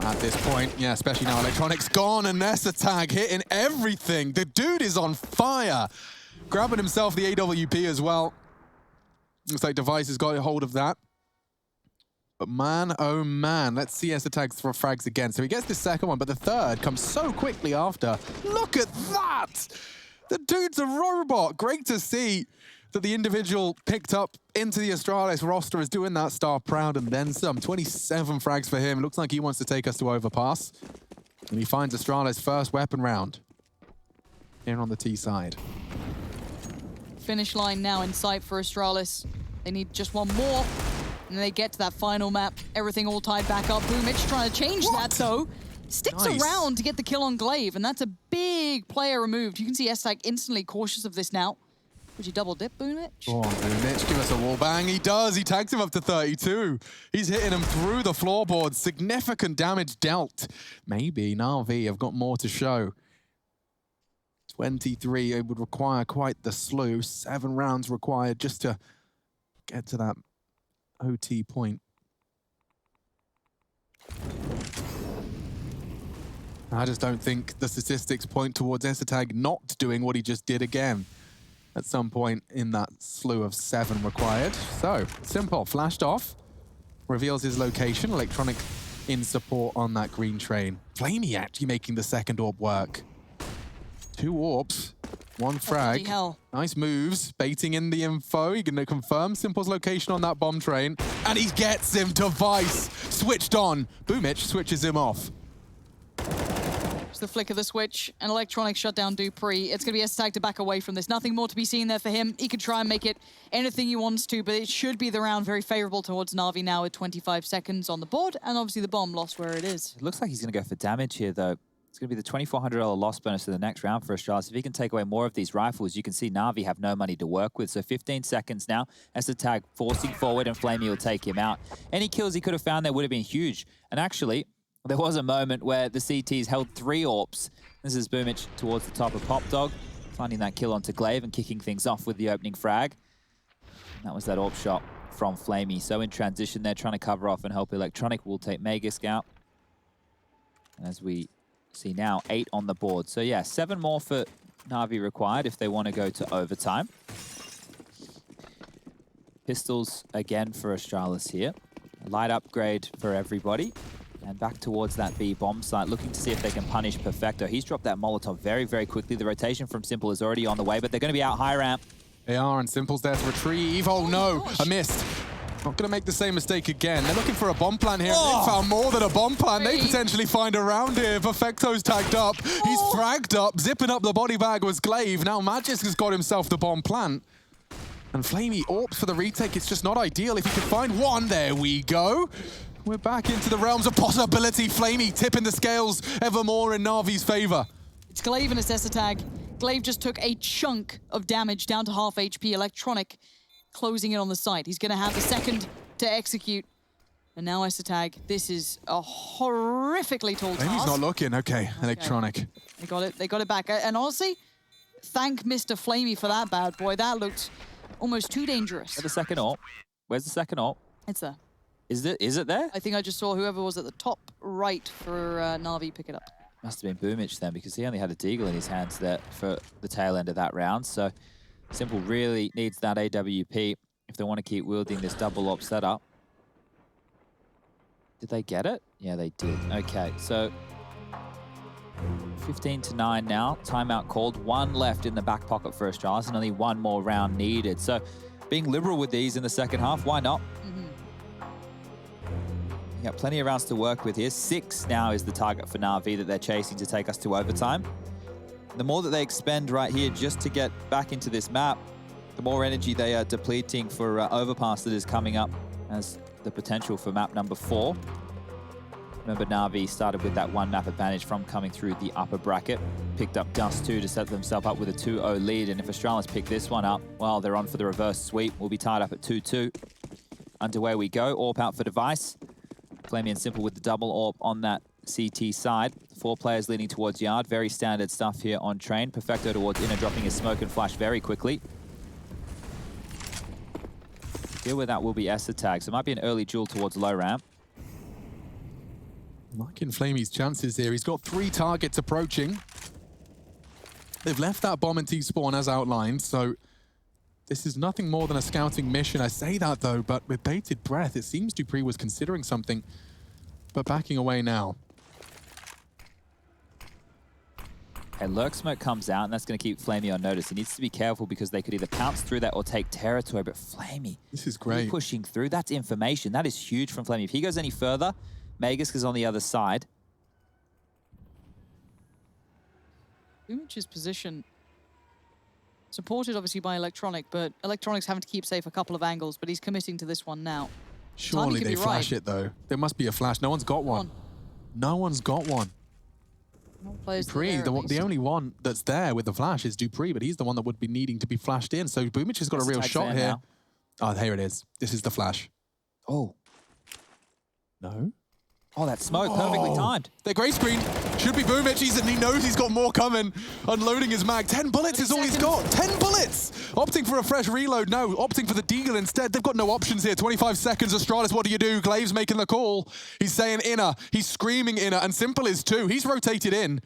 At this point, yeah, especially now Electronics gone and S-Tag hitting everything. The dude is on fire. Grabbing himself the AWP as well. Looks like Device has got a hold of that. But man, oh man, let's see S-Tag throw frags again. So he gets the second one, but the third comes so quickly after. Look at that! The dude's a robot. Great to see that the individual picked up into the Astralis roster is doing that star proud and then some. 27 frags for him. Looks like he wants to take us to overpass. And he finds Astralis' first weapon round here on the T side. Finish line now in sight for Astralis. They need just one more. And they get to that final map. Everything all tied back up. Boomich trying to change that, though. Sticks around to get the kill on Glaive, and that's a big player removed. You can see S-Tag instantly cautious of this now. Would you double dip, Boomich? Go on, Boomich, give us a wall bang. He does. He tags him up to 32. He's hitting him through the floorboards. Significant damage dealt. Maybe Na'Vi have got more to show. 23, it would require quite the slew. 7 rounds required just to get to that OT point. I just don't think the statistics point towards S-Tag not doing what he just did again at some point in that slew of 7 required. So, Simple flashed off. reveals his location. Electronic in support on that green train. flamie actually making the second orb work. 2 orbs, 1 frag. bloody hell. Nice moves, baiting in the info. He's going to confirm Simple's location on that bomb train. And he gets him. Device switched on. Boomich switches him off. It's the flick of the switch, and Electronic shut down dupreeh. It's going to be ESL to back away from this. Nothing more to be seen there for him. He can try and make it anything he wants to, but it should be the round very favorable towards Na'Vi now with 25 seconds on the board, and obviously the bomb lost where it is. It looks like he's going to go for damage here, though. It's going to be the $2,400 loss bonus for the next round for Astralis. If he can take away more of these rifles, you can see Na'Vi have no money to work with. So 15 seconds now. ESL forcing forward, and flamie will take him out. Any kills he could have found there would have been huge. And actually, there was a moment where the CTs held 3 AWPs. This is Boomich towards the top of Pop Dog, finding that kill onto Glaive and kicking things off with the opening frag. And that was that AWP shot from flamie. So in transition, they're trying to cover off and help Electronic. We'll take Magisk out. As we see now, 8 on the board. So yeah, 7 more for Na'Vi required if they want to go to overtime. Pistols again for Astralis here. A light upgrade for everybody. And back towards that B bomb site, looking to see if they can punish Perfecto. He's dropped that Molotov very, very quickly. The rotation from Simple is already on the way, but they're going to be out high ramp. They are, and Simple's there to retrieve. Oh no, I missed. Not going to make the same mistake again. They're looking for a bomb plant here. Oh. They found more than a bomb plant. They potentially find a round here. Perfecto's tagged up. He's fragged up. Zipping up the body bag was Glaive. Now Magisk has got himself the bomb plant. And flamie AWPs for the retake. It's just not ideal. If he can find one, there we go. We're back into the realms of possibility. flamie tipping the scales ever more in Na'Vi's favor. It's Glaive and his ESL. Glaive just took a chunk of damage down to half HP. Electronic closing it on the site. He's going to have the second to execute. And now ESL, this is a horrifically tall task. flamie's not looking. Okay, Electronic. They got it. They got it back. And honestly, thank Mr. flamie for that bad boy. That looked almost too dangerous. Where's the second AWP? Where's the second AWP? It's there. Is it there? I think I just saw whoever was at the top right for Na'Vi pick it up. Must have been Boomich then, because he only had a deagle in his hands there for the tail end of that round. So Simple really needs that AWP if they want to keep wielding this double AWP setup. Did they get it? Yeah, they did. Okay, so 15-9 now. Timeout called. 1 left in the back pocket for Astralis, and only 1 more round needed. So being liberal with these in the second half, why not? You got plenty of rounds to work with here. 6 now is the target for Na'Vi that they're chasing to take us to overtime. The more that they expend right here just to get back into this map, the more energy they are depleting for overpass that is coming up as the potential for map number 4. Remember, Na'Vi started with that 1 map advantage from coming through the upper bracket. Picked up Dust 2 to set themselves up with a 2-0 lead. And if Astralis pick this one up, well, they're on for the reverse sweep. We'll be tied up at 2-2. Underway we go. AWP out for Device. flamie and Simple with the double AWP on that CT side. 4 players leaning towards Yard. Very standard stuff here on train. Perfecto towards inner, dropping his smoke and flash very quickly. Deal with that will be ESL. So it might be an early duel towards low ramp. Liking flamie's chances here. He's got 3 targets approaching. They've left that bomb in T-spawn as outlined, so this is nothing more than a scouting mission. I say that though, but with bated breath, it seems dupreeh was considering something, but backing away now. Okay, Lurk Smoke comes out, and that's going to keep flamie on notice. He needs to be careful because they could either pounce through that or take territory, but flamie, This is great. pushing through, that's information. That is huge from flamie. If he goes any further, Magisk is on the other side. Boomich's position, supported obviously by Electronic, but Electronic's having to keep safe a couple of angles, but he's committing to this one now. Surely could they be flash right. it though. There must be a flash. No one's got one. No one's got one. dupreeh, the only one that's there with the flash is dupreeh, but he's the one that would be needing to be flashed in. So Boomich has got a real shot here. Now. Oh, here it is. This is the flash. Oh. No? Oh, that smoke, perfectly timed. They're grey screen. Should be Boomich. He knows he's got more coming. Unloading his mag. 10 bullets is all he's got. 10 bullets! Opting for a fresh reload. No, opting for the deagle instead. They've got no options here. 25 seconds. Astralis, what do? Glaive's making the call. He's saying inner. He's screaming inner. And Simple is too. He's rotated in.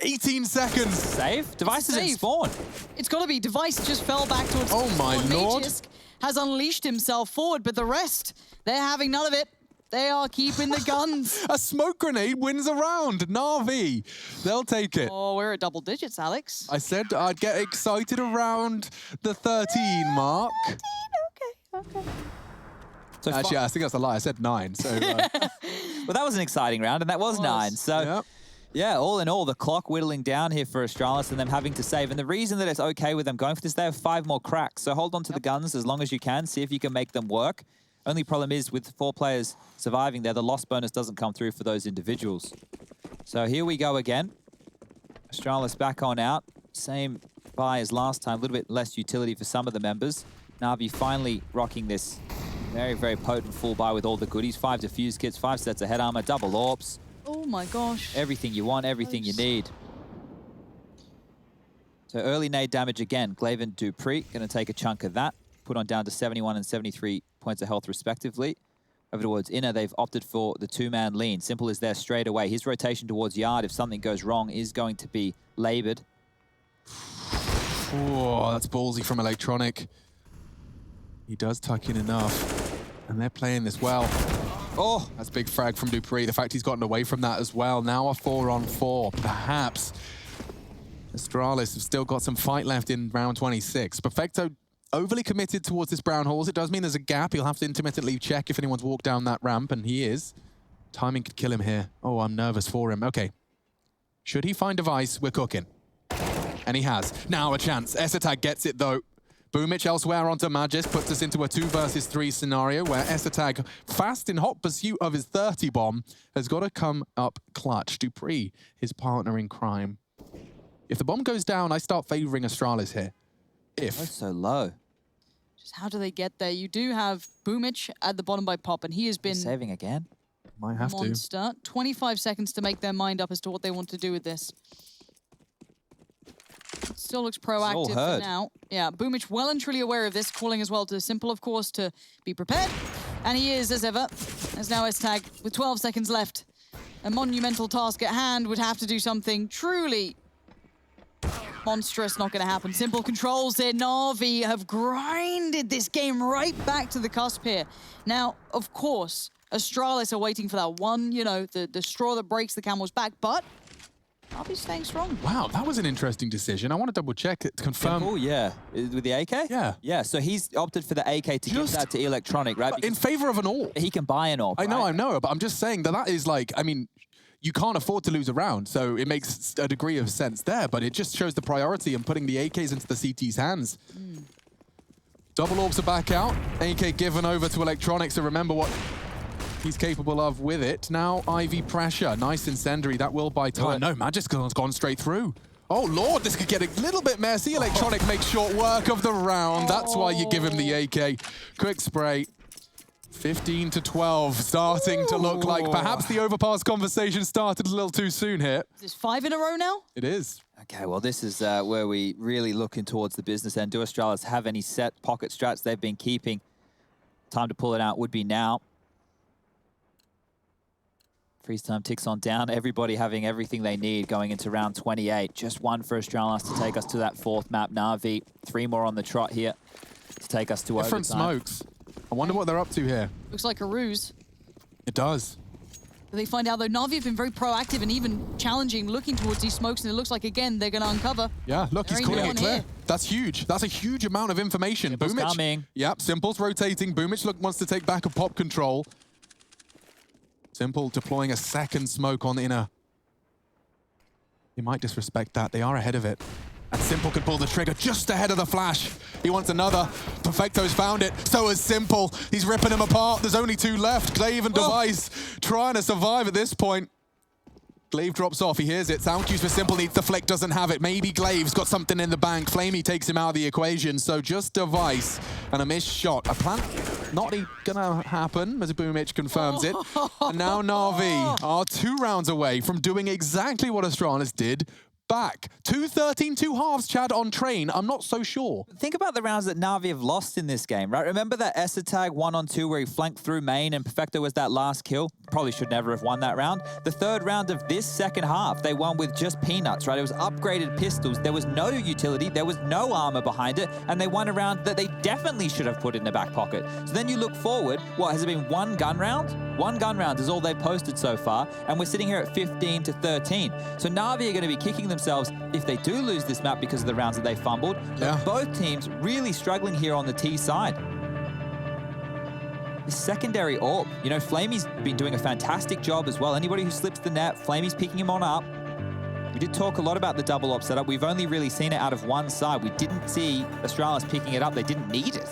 18 seconds. Save? Device is in Save. spawn. It's got to be. Device just fell back towards Oh my towards lord. Magisk. has unleashed himself forward, but the rest, they're having none of it. They are keeping the guns. A smoke grenade wins a round. Na'Vi, they'll take it. Oh, we're at double digits, Alex. I said I'd get excited around the 13 mark. Okay. So Actually, I think that's a lie. I said 9. So well, that was an exciting round, and that was 9. So, yep. yeah, all in all, the clock whittling down here for Astralis and them having to save. And the reason that it's okay with them going for this, they have 5 more cracks. So hold on to the guns as long as you can. See if you can make them work. Only problem is with 4 players surviving there, the loss bonus doesn't come through for those individuals. So here we go again. Astralis back on out. Same buy as last time, a little bit less utility for some of the members. Na'Vi finally rocking this very, very potent full buy with all the goodies. 5 defuse kits, 5 sets of head armor, double AWPs. Oh my gosh. Everything you want, everything you need. So early nade damage again. Glaive and Dupree going to take a chunk of that. Put on down to 71 and 73 points of health respectively. Over towards Inner, they've opted for the 2-man lean. Simple is there straight away. His rotation towards Yard, if something goes wrong, is going to be labored. Oh, that's ballsy from Electronic. He does tuck in enough, and they're playing this well. Oh, that's big frag from Dupree. The fact he's gotten away from that as well. Now a 4-on-4, perhaps. Astralis have still got some fight left in round 26. Perfecto overly committed towards this brown halls. It does mean there's a gap. He'll have to intermittently check if anyone's walked down that ramp, and he is. Timing could kill him here. Oh, I'm nervous for him. Okay. Should he find device, we're cooking. And he has. Now a chance. Esatag gets it, though. Boomich elsewhere onto Magis puts us into a 2 versus 3 scenario where Esatag, fast in hot pursuit of his 30 bomb, has got to come up clutch. Dupree, his partner in crime. If the bomb goes down, I start favoring Astralis here. Oh, so low. Just how do they get there? You do have Boomich at the bottom by Pop, and he has been Saving again. Might have to. monster. 25 seconds to make their mind up as to what they want to do with this. Still looks proactive for now. Yeah, Boomich well and truly aware of this, calling as well to Simple, of course, to be prepared. And he is, as ever. As now Esatag, with 12 seconds left. A monumental task at hand, would have to do something truly monstrous. Not going to happen. Simple controls it. Na'Vi have grinded this game right back to the cusp here. Now, of course, Astralis are waiting for that one, you know, the straw that breaks the camel's back, but Na'Vi's staying strong. Wow, that was an interesting decision. I want to double check it to confirm. Oh, yeah. With the AK? Yeah. Yeah, so he's opted for the AK to give that to Electronic, right? In favor of an AWP. He can buy an AWP, I know, but I'm just saying that that is like, I mean, you can't afford to lose a round, so it makes a degree of sense there, but it just shows the priority in putting the AKs into the CT's hands. Double AWPs are back out. AK given over to Electronic, so remember what he's capable of with it. Now, Ivy pressure. Nice incendiary. That will buy time. No, Magic's gone straight through. Oh, Lord, this could get a little bit messy. Electronic makes short work of the round. That's why you give him the AK. Quick spray. 15 to 12, starting to look like perhaps the overpass conversation started a little too soon here. Is this 5 in a row now? It is. Okay, well, this is where we really looking towards the business end. Do Astralis have any set pocket strats they've been keeping? Time to pull it out would be now. Freeze time ticks on down. Everybody having everything they need going into round 28. Just one for Astralis to take us to that 4th map. Na'Vi, 3 more on the trot here to take us to Different overtime. smokes. I wonder what they're up to here. Looks like a ruse. It does. They find out, though, Na'Vi have been very proactive and even challenging, looking towards these smokes, and it looks like, again, they're going to uncover. Yeah, look, he's There ain't calling no it one clear. here. That's huge. That's a huge amount of information. Simple's Boomich coming. Yep, Simple's rotating. Boomich wants to take back a pop control. Simple deploying a second smoke on Inner. He might disrespect that. They are ahead of it. And Simple could pull the trigger just ahead of the flash. He wants another. Perfecto's found it. So is Simple. He's ripping him apart. There's only 2 left. Glaive and Device trying to survive at this point. Glaive drops off. He hears it. Sound cues for Simple needs the flick. Doesn't have it. Maybe Glaive's got something in the bank. Flamey takes him out of the equation. So just Device and a missed shot. A plant not gonna happen, as Boomich confirms it. And now Na'Vi are 2 rounds away from doing exactly what Astralis did. Back. 2-13, 2 halves, Chad, on train. I'm not so sure. Think about the rounds that Na'Vi have lost in this game, right? Remember that Esatag 1-on-2 where he flanked through main and Perfecto was that last kill? probably should never have won that round. The third round of this second half, they won with just peanuts, right? It was upgraded pistols. There was no utility. There was no armor behind it. And they won a round that they definitely should have put in the back pocket. So then you look forward, what, has it been one gun round? One gun round is all they've posted so far. And we're sitting here at 15 to 13. So Na'Vi are going to be kicking themselves if they do lose this map because of the rounds that they fumbled. Yeah. But both teams really struggling here on the T side. The secondary AWP, you know, Flamey's been doing a fantastic job as well. Anybody who slips the net, Flamey's picking him on up. We did talk a lot about the double op setup. We've only really seen it out of one side. We didn't see Astralis picking it up. They didn't need it.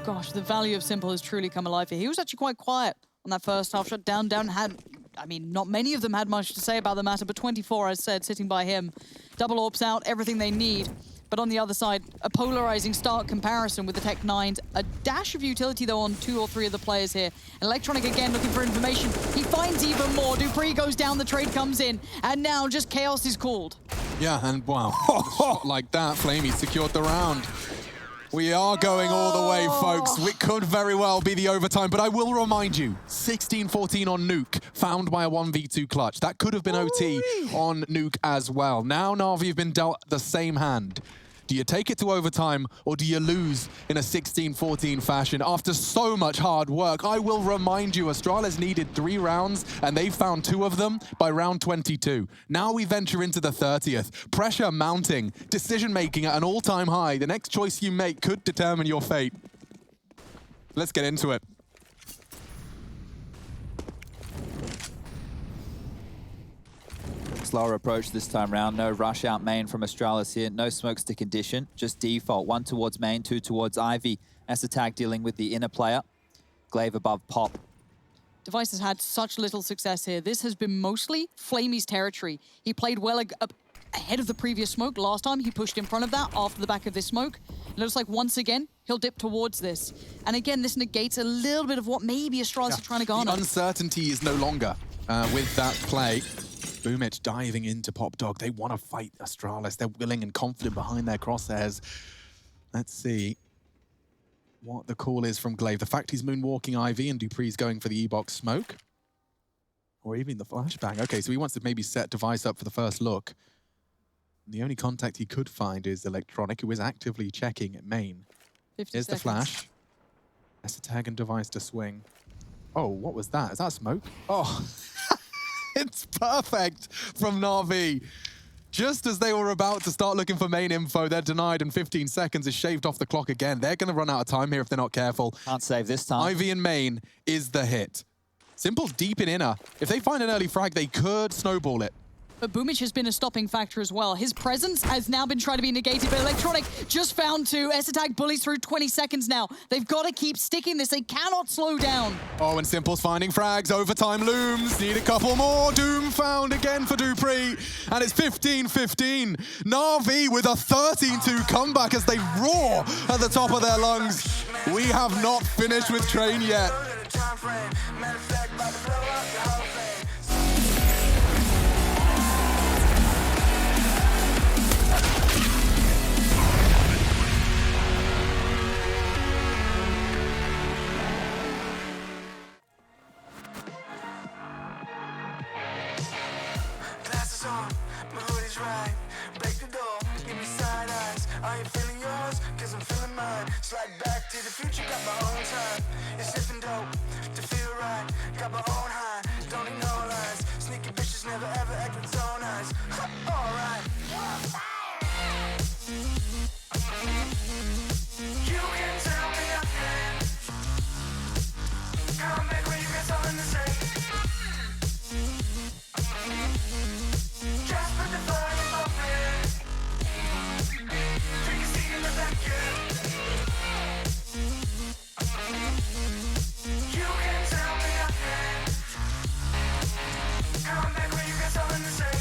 Gosh, the value of Simple has truly come alive here. He was actually quite quiet on that first half shot. Down had, I mean, not many of them had much to say about the matter, but 24, as said, sitting by him. Double AWPs out, everything they need. But on the other side, a polarizing start comparison with the Tech 9s. A dash of utility, though, on 2 or 3 of the players here. Electronic again looking for information. He finds even more. dupreeh goes down, the trade comes in. And now just chaos is called. Yeah, and wow, a shot like that, Flamey secured the round. We are going all the way, folks. It could very well be the overtime, but I will remind you, 16-14 on Nuke, found by a 1v2 clutch. That could have been OT on Nuke as well. Now Na'Vi have been dealt the same hand. Do you take it to overtime, or do you lose in a 16-14 fashion after so much hard work? I will remind you, Astralis needed 3 rounds, and they found 2 of them by round 22. Now we venture into the 30th. Pressure mounting, decision-making at an all-time high. The next choice you make could determine your fate. Let's get into it. Slower approach this time round. No rush out main from Astralis here. No smoke stick condition. Just default. 1 towards main, 2 towards Ivy. Esatag dealing with the inner player. Glaive above Pop. Device has had such little success here. This has been mostly Flamey's territory. He played well ahead of the previous smoke. Last time he pushed in front of that after the back of this smoke. It looks like once again, he'll dip towards this. And again, this negates a little bit of what maybe Astralis are trying to garner. The uncertainty is no longer with that play. Boomich diving into Pop Dog. They want to fight Astralis. They're willing and confident behind their crosshairs. Let's see what the call is from Glaive. The fact he's moonwalking Ivy and dupreeh's going for the E-box smoke. Or even the flashbang. Okay, so he wants to maybe set Device up for the first look. And the only contact he could find is Electronic, who is actively checking at main. Here's the flash. Esatag and Device to swing. Oh, what was that? Is that smoke? Oh. It's perfect from Na'Vi. Just as they were about to start looking for main info, they're denied, and 15 seconds is shaved off the clock again. They're going to run out of time here if they're not careful. Can't save this time. Ivy and main is the hit. Simple's deep in inner. If they find an early frag, they could snowball it. But Boomich has been a stopping factor as well. His presence has now been trying to be negated, but Electronic just found 2. Esatag bullies through 20 seconds now. They've got to keep sticking this. They cannot slow down. Oh, and Simple's finding frags. Overtime looms. Need a couple more. Doom found again for dupreeh. And it's 15-15. Na'Vi with a 13-2 comeback as they roar at the top of their lungs. We have not finished with Train yet. Slide back to the future, got my own time. It's different dope to feel right. Got my own high, don't need no lies. Sneaky bitches never ever act with so nice. Alright. You can tell me again. Come back when you got something to say. Just put the volume up there. Take a seat in the back, yeah. You can tell me again. Come back when you got something to say.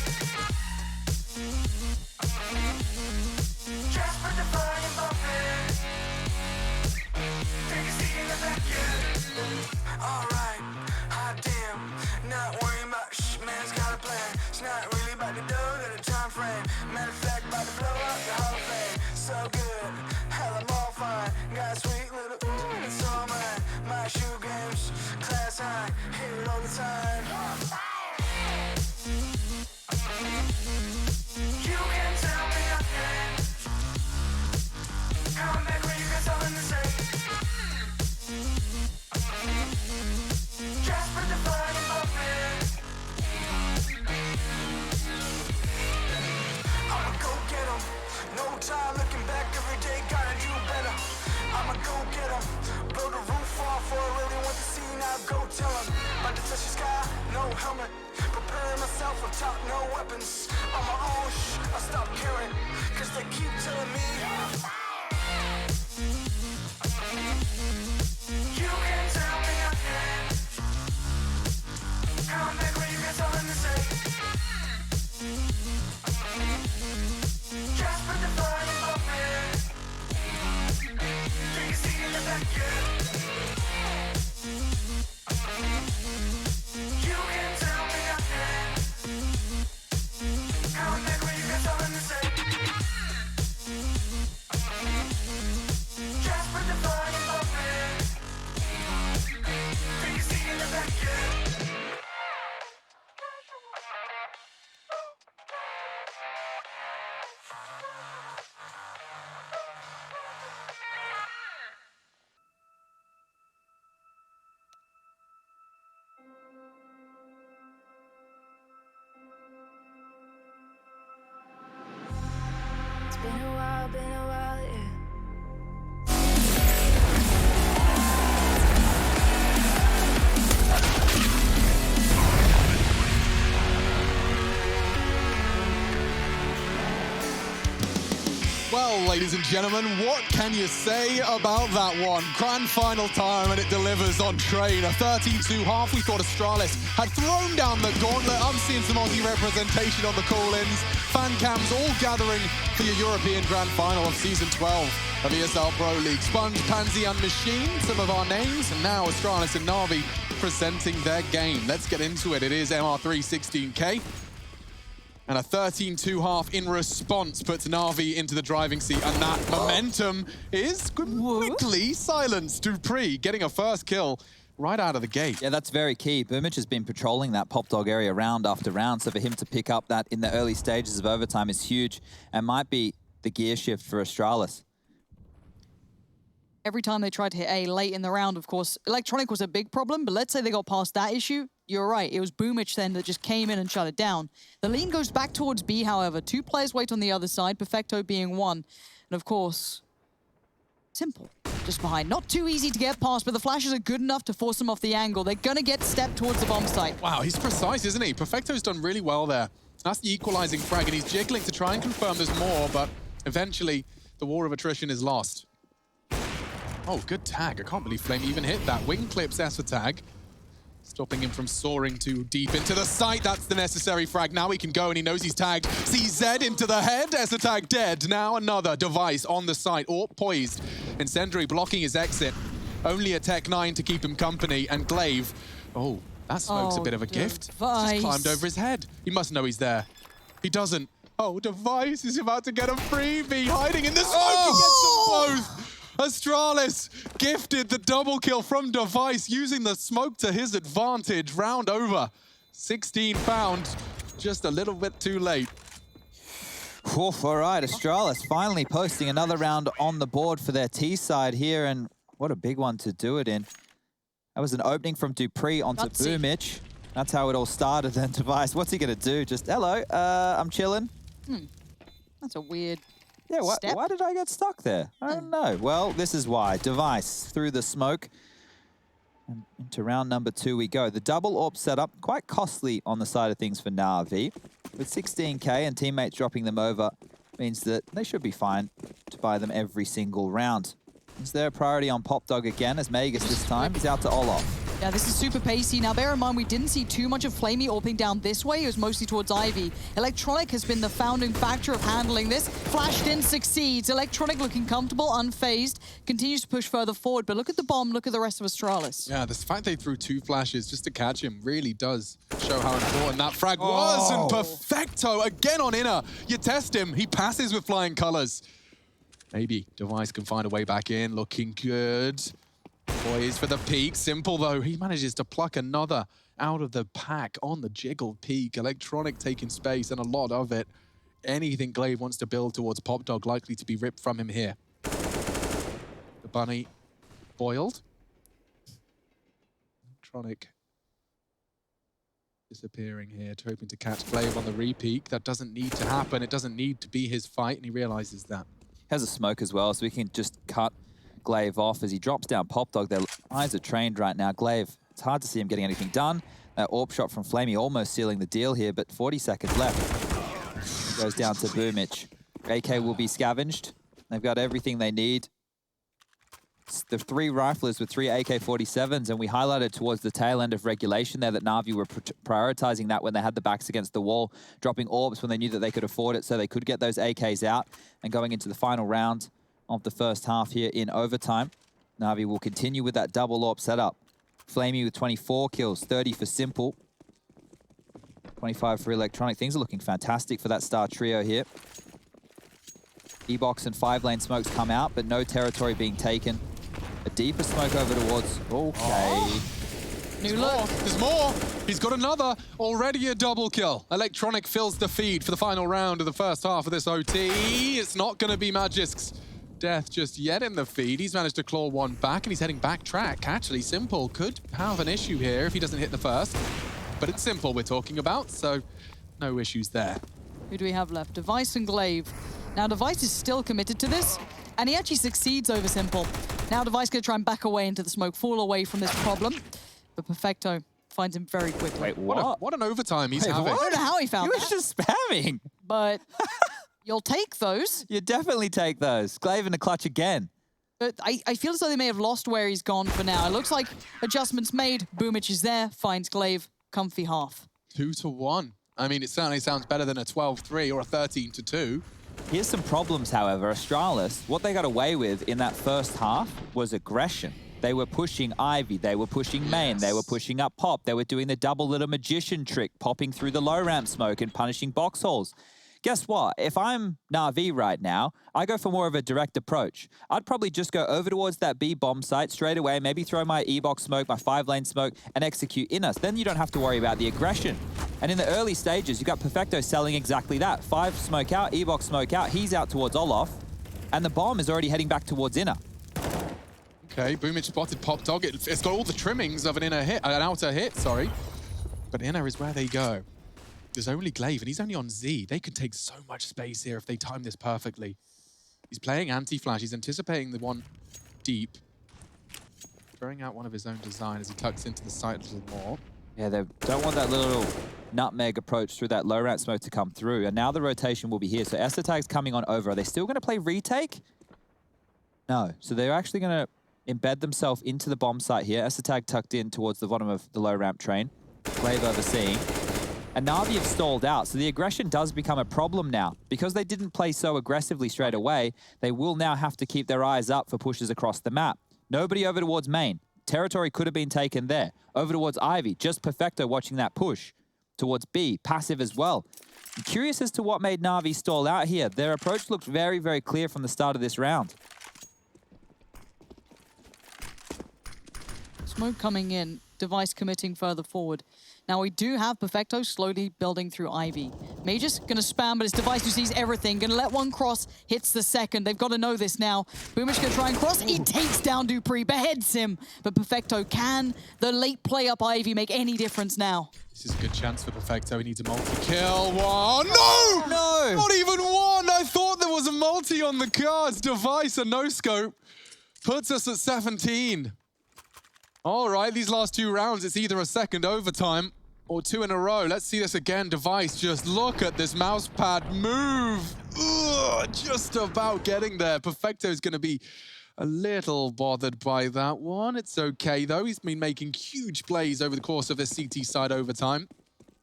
time. You can tell me again. Come back when you got something to say. Just put the fire in my man. I'ma go get 'em. No time looking back, every day gotta do better. I'ma go get 'em. Blow the roof off for I really want to see, now go tell 'em. About to touch the sky, no helmet. Preparing myself on top, no weapons. On my own, I stop caring. Cause they keep telling me you can tell me again. Come back when you got something to say. Just put the fire in my man. Do you see in the back yet? You can tell me again. Come back when you got something to say. Just put the fire in my man. Do you see in the back yet? It's been a while, yeah. Well, ladies and gentlemen, what can you say about that one? Grand final time, and it delivers on train. A 13-2 half. We thought Astralis had thrown down the gauntlet. I'm seeing some Aussie representation on the call-ins. Fan cams all gathering for your European Grand Final of Season 12 of ESL Pro League. Sponge, Pansy and Machine, some of our names. And now Astralis and Na'Vi presenting their game. Let's get into it. It is MR3 16K. And a 13-2 half in response puts Na'Vi into the driving seat, and that momentum is quickly silenced. Dupree getting a first kill right out of the gate. Yeah, that's very key. Boomich has been patrolling that pop dog area round after round, so for him to pick up that in the early stages of overtime is huge and might be the gear shift for Astralis. Every time they tried to hit A late in the round, of course, Electronic was a big problem, but let's say they got past that issue. You're right, it was Boomich then that just came in and shut it down. The lean goes back towards B, however. Two players wait on the other side, Perfecto being one. And of course, Simple just behind. Not too easy to get past, but the flashes are good enough to force them off the angle. They're gonna get stepped towards the bomb site. Wow, he's precise, isn't he? Perfecto's done really well there. That's the equalizing frag, and he's jiggling to try and confirm there's more, but eventually the war of attrition is lost. Oh, good tag. I can't believe Flame even hit that. Wing clips Essa tag, stopping him from soaring too deep into the site. That's the necessary frag. Now he can go, and he knows he's tagged. CZ into the head. Essa tag dead. Now another device on the site, or poised. Incendiary blocking his exit. Only a Tech 9 to keep him company, and Glaive. Oh, that smoke's a bit of a gift. Device. Just climbed over his head. He must know he's there. He doesn't. Oh, Device is about to get a freebie, hiding in the smoke. He gets them both. Astralis gifted the double kill from Device, using the smoke to his advantage. Round over. 16 pound, just a little bit too late. Oof, all right, Astralis finally posting another round on the board for their T side here, and what a big one to do it in. That was an opening from Dupree onto Boomich. That's how it all started then. Device, what's he gonna do? Just, hello, I'm chilling. That's a weird Yeah, step. why did I get stuck there? I don't know. Well, this is why. Device through the smoke. And into round number 2 we go. The double AWP setup, quite costly on the side of things for Na'Vi. With 16k and teammates dropping them over, means that they should be fine to buy them every single round. Is there a priority on Pop Dog again, as Magus this time? He's out to Olaf. Yeah, this is super pacey. Now, bear in mind, we didn't see too much of Flamey AWPing down this way. It was mostly towards Ivy. Electronic has been the founding factor of handling this. Flashed in, succeeds. Electronic looking comfortable, unfazed, continues to push further forward. But look at the bomb, look at the rest of Astralis. Yeah, the fact they threw 2 flashes just to catch him really does show how important that frag was. And Perfecto again on inner. You test him, he passes with flying colors. Maybe Device can find a way back in, looking good. Poised for the peak. Simple though, he manages to pluck another out of the pack on the jiggle peak. Electronic taking space and a lot of it. Anything Glaive wants to build towards Pop Dog likely to be ripped from him here. The bunny boiled. Electronic disappearing here, hoping to catch Glaive on the repeat. That doesn't need to happen. It doesn't need to be his fight, and he realizes that. Has a smoke as well, so we can just cut Glaive off as he drops down Pop Dog. Their eyes are trained right now. Glaive, it's hard to see him getting anything done. That AWP shot from Flamey almost sealing the deal here, but 40 seconds left. Goes down to Boomich. AK will be scavenged. They've got everything they need. The 3 riflers with 3 AK-47s, and we highlighted towards the tail end of regulation there that Na'Vi were prioritizing that when they had the backs against the wall, dropping orbs when they knew that they could afford it, so they could get those AKs out. And going into the final round of the first half here in overtime, Na'Vi will continue with that double AWP setup. Flamey with 24 kills, 30 for Simple, 25 for Electronic. Things are looking fantastic for that star trio here. E-box and 5-lane smokes come out, but no territory being taken. A deeper smoke over towards... Okay. New look. There's more. He's got another. Already a double kill. Electronic fills the feed for the final round of the first half of this OT. It's not going to be Magic's death just yet in the feed. He's managed to claw one back, and he's heading back track. Actually, Simple could have an issue here if he doesn't hit the first. But it's Simple we're talking about, so no issues there. Who do we have left? Device and Glaive. Now, Device is still committed to this, and he actually succeeds over Simple. Now, Device going to try and back away into the smoke, fall away from this problem. But Perfecto finds him very quickly. Wait, what? What an overtime he's having. I don't know how he found You were that, just spamming. but you'll take those. You definitely take those. Glaive in the clutch again. But I feel as though they may have lost where he's gone for now. It looks like adjustments made. Boomich is there, finds Glaive, comfy half. 2-1. I mean, it certainly sounds better than a 12-3 or a 13-2. Here's some problems, however. Astralis, what they got away with in that first half was aggression. They were pushing Ivy, they were pushing Main, they were pushing up Pop, they were doing the double little magician trick, popping through the low ramp smoke and punishing box holes. Guess what? If I'm Na'Vi right now, I go for more of a direct approach. I'd probably just go over towards that B bomb site straight away, maybe throw my E-box smoke, my 5-lane smoke, and execute in us. Then you don't have to worry about the aggression. And in the early stages, you've got Perfecto selling exactly that. 5 smoke out, E-box smoke out, he's out towards Olof, and the bomb is already heading back towards inner. Okay, Boomich spotted Pop Dog. It's got all the trimmings of an outer hit, sorry. But inner is where they go. There's only Glaive, and he's only on Z. They can take so much space here if they time this perfectly. He's playing anti-flash. He's anticipating the one deep. Throwing out one of his own design as he tucks into the site a little more. Yeah, they don't want that little nutmeg approach through that low ramp smoke to come through. And now the rotation will be here. So Esthertag's coming on over. Are they still going to play retake? No. So they're actually going to embed themselves into the bomb site here. Esthertag tucked in towards the bottom of the low ramp train. Glaive overseeing. And Na'Vi have stalled out, so the aggression does become a problem now. Because they didn't play so aggressively straight away, they will now have to keep their eyes up for pushes across the map. Nobody over towards Main. Territory could have been taken there. Over towards Ivy, just Perfecto watching that push. Towards B, passive as well. I'm curious as to what made Na'Vi stall out here. Their approach looked very, very clear from the start of this round. Smoke coming in, Device committing further forward. Now we do have Perfecto slowly building through Ivy. Magus gonna spam, but it's Device who sees everything. Gonna let one cross, hits the second. They've got to know this now. Boomich gonna try and cross. He takes down Dupree, beheads him. But Perfecto, can the late play up Ivy make any difference now? This is a good chance for Perfecto. He needs a multi-kill. One. No! No! Not even one! I thought there was a multi on the cards. Device, a no-scope. Puts us at 17. All right, these last 2 rounds, it's either a second overtime or 2 in a row. Let's see this again. Device, just look at this mouse pad move. Ugh, just about getting there. Perfecto's going to be a little bothered by that one. It's okay, though. He's been making huge plays over the course of this CT side overtime.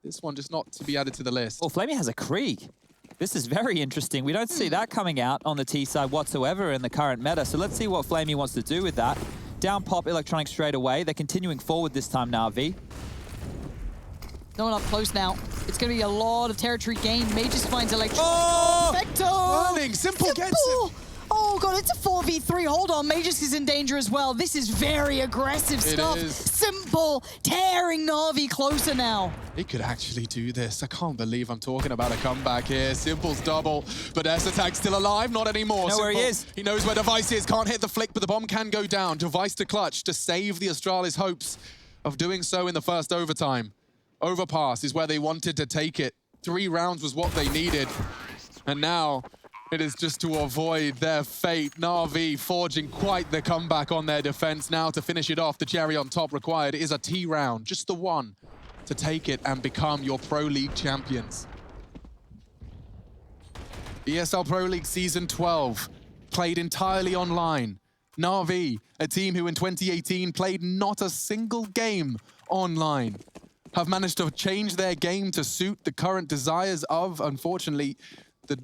This one just not to be added to the list. Oh, Flamey has a Krieg. This is very interesting. We don't see that coming out on the T side whatsoever in the current meta. So let's see what Flamey wants to do with that. Down Pop Electronic straight away. They're continuing forward this time, Na'Vi. No one up close now. It's going to be a lot of territory gained. Magus finds Electronic. Oh! Perfecto! Running. Simple gets him. Oh Oh god, it's a 4v3. Hold on, Magus is in danger as well. This is very aggressive stuff. is. Simple, tearing Na'Vi closer now. He could actually do this. I can't believe I'm talking about a comeback here. Simple's double, but S-Attack's still alive. Not anymore. Know where he is. He knows where Device is. Can't hit the flick, but the bomb can go down. Device to clutch to save the Astralis' hopes of doing so in the first overtime. Overpass is where they wanted to take it. 3 rounds was what they needed. And now it is just to avoid their fate. Na'Vi forging quite the comeback on their defense now to finish it off. The cherry on top required is a T round, just the one to take it and become your Pro League champions. ESL Pro League Season 12, played entirely online. Na'Vi, a team who in 2018 played not a single game online, have managed to change their game to suit the current desires of, unfortunately,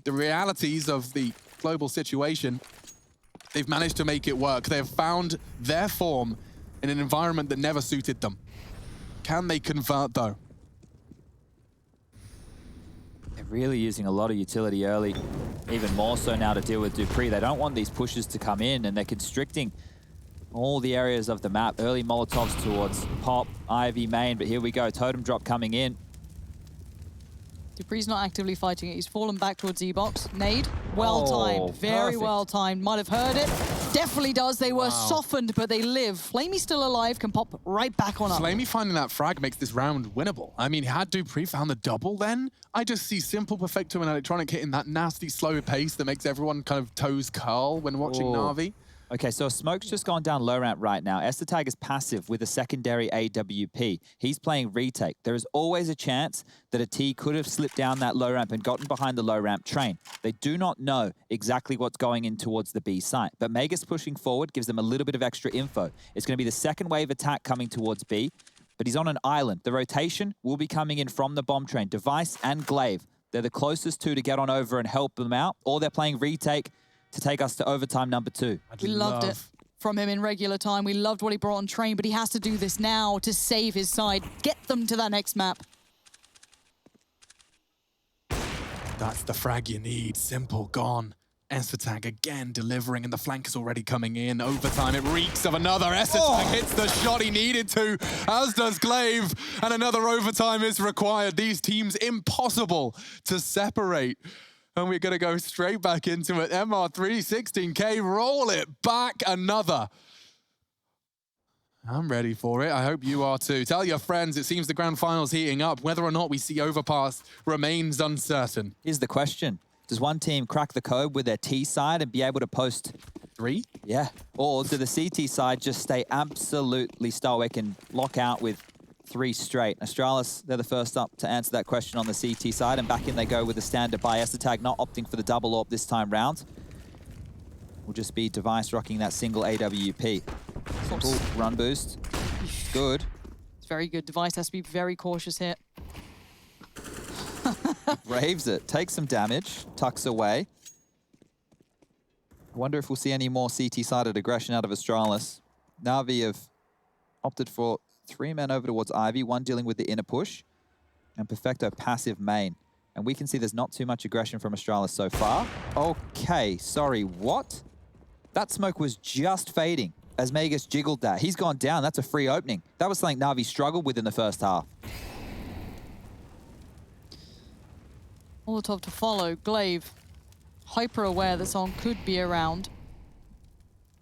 the realities of the global situation. They've managed to make it work. They have found their form in an environment that never suited them. Can they convert, though? They're really using a lot of utility early, even more so now to deal with dupreeh. They don't want these pushes to come in, and they're constricting all the areas of the map. Early Molotovs towards Pop, Ivy, main, but here we go. Totem drop coming in. dupreeh's not actively fighting it. He's fallen back towards E-Box. Nade, well timed, Oh, very perfect. well timed. Might have heard it. Definitely does. They were softened, but they live. Flamey's still alive, can pop right back on up. Flamey finding that frag makes this round winnable. I mean, had dupreeh found the double then, I just see Simple Perfecto and Electronic hitting that nasty slow pace that makes everyone kind of toes curl when watching Oh. Na'Vi. Okay, so Smoke's just gone down low ramp right now. Esther is passive with a secondary AWP. He's playing retake. There is always a chance that a T could have slipped down that low ramp and gotten behind the low ramp train. They do not know exactly what's going in towards the B site, but Magus pushing forward gives them a little bit of extra info. It's going to be the second wave attack coming towards B, but he's on an island. The rotation will be coming in from the bomb train. Device and Glaive, they're the closest two to get on over and help them out, or they're playing retake to take us to overtime number 2. We loved it from him in regular time. We loved what he brought on train, but he has to do this now to save his side, get them to that next map. That's the frag you need. Simple, gone. S-Attack again delivering, and the flank is already coming in. Overtime, it reeks of another. S-Attack hits the shot he needed to, as does Glaive, and another overtime is required. These teams impossible to separate. And we're going to go straight back into it. MR3, 16K, roll it back, another. I'm ready for it. I hope you are too. Tell your friends, it seems the grand final's heating up. Whether or not we see Overpass remains uncertain. Here's the question. Does one team crack the code with their T side and be able to post 3? Yeah. Or do the CT side just stay absolutely stoic and lock out with 3 straight? Astralis, they're the first up to answer that question on the CT side, and back in they go with the standard by Esther, not opting for the double AWP this time round. Will just be Device rocking that single AWP. Simple run boost. Good. It's very good. Device has to be very cautious here. Braves it. Takes some damage. Tucks away. I wonder if we'll see any more CT-sided aggression out of Astralis. Na'Vi have opted for 3 men over towards Ivy, 1 dealing with the inner push, and Perfecto passive main. And we can see there's not too much aggression from Astralis so far. Okay, sorry, what? That smoke was just fading as Magus jiggled that. He's gone down. That's a free opening. That was something Na'Vi struggled with in the first half. Molotov to follow. Glaive, hyper aware that someone could be around.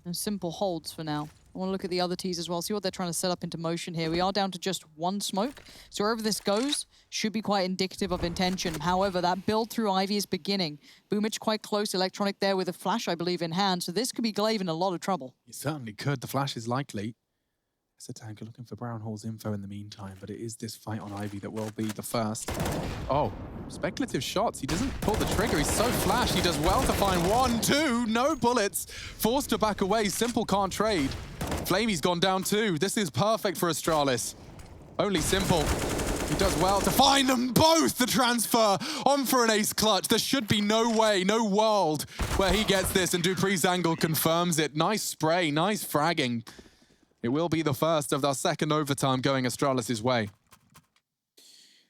And Simple holds for now. I want to look at the other tees as well, see what they're trying to set up into motion here. We are down to just 1 smoke, so wherever this goes should be quite indicative of intention. However, that build through Ivy is beginning. Boomich quite close, Electronic there with a flash, I believe, in hand, so this could be Glaive in a lot of trouble. You certainly could. The flash is likely. S-Attack looking for Brown Hall's info in the meantime, but it is this fight on Ivy that will be the first. Oh, speculative shots. He doesn't pull the trigger. He's so flash. He does well to find 1, 2, no bullets. Forced to back away. Simple can't trade. Flamey's gone down too. This is perfect for Astralis. Only Simple. He does well to find them both. The transfer on for an ace clutch. There should be no way, no world where he gets this, and dupreeh's angle confirms it. Nice spray, nice fragging. It will be the first of our second overtime going Astralis' way.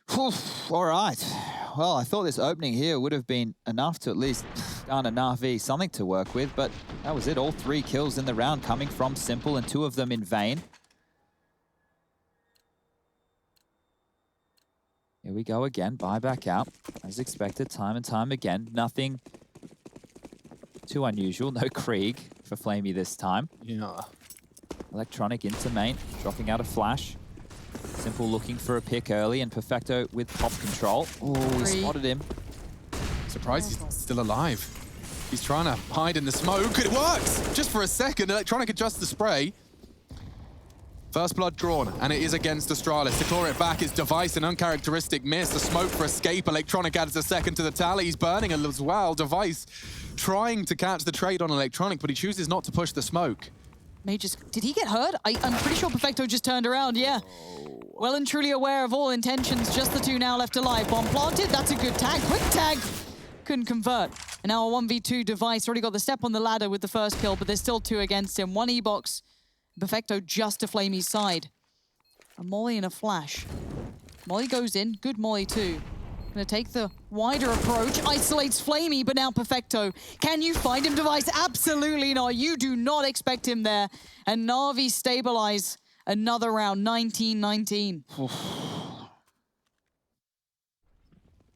All right. Well, I thought this opening here would have been enough to at least Garner Na'Vi something to work with, but that was it. All 3 kills in the round coming from Simple and 2 of them in vain. Here we go again, buy back out. As expected, time and time again. Nothing too unusual, no Krieg for Flamey this time. Yeah. Electronic into main, dropping out a flash. Simple looking for a pick early, and Perfecto with pop control. Oh, he spotted him. Surprised he's still alive. He's trying to hide in the smoke. It works! Just for a second, Electronic adjusts the spray. First blood drawn, and it is against Astralis. To claw it back is Device, an uncharacteristic miss. The smoke for escape. Electronic adds a second to the tally. He's burning as well. Device trying to catch the trade on Electronic, but he chooses not to push the smoke. Did he get hurt? I'm pretty sure Perfecto just turned around, yeah. Well and truly aware of all intentions. Just the 2 now left alive. Bomb planted, that's a good tag. Quick tag! Couldn't convert. And now a 1v2 Device. Already got the step on the ladder with the first kill, but there's still 2 against him. 1 E-box. Perfecto just to Flamey's side. A molly and a flash. Molly goes in. Good molly too. Gonna take the wider approach. Isolates Flamey, but now Perfecto. Can you find him, Device? Absolutely not. You do not expect him there. And Na'Vi stabilize another round. 19-19.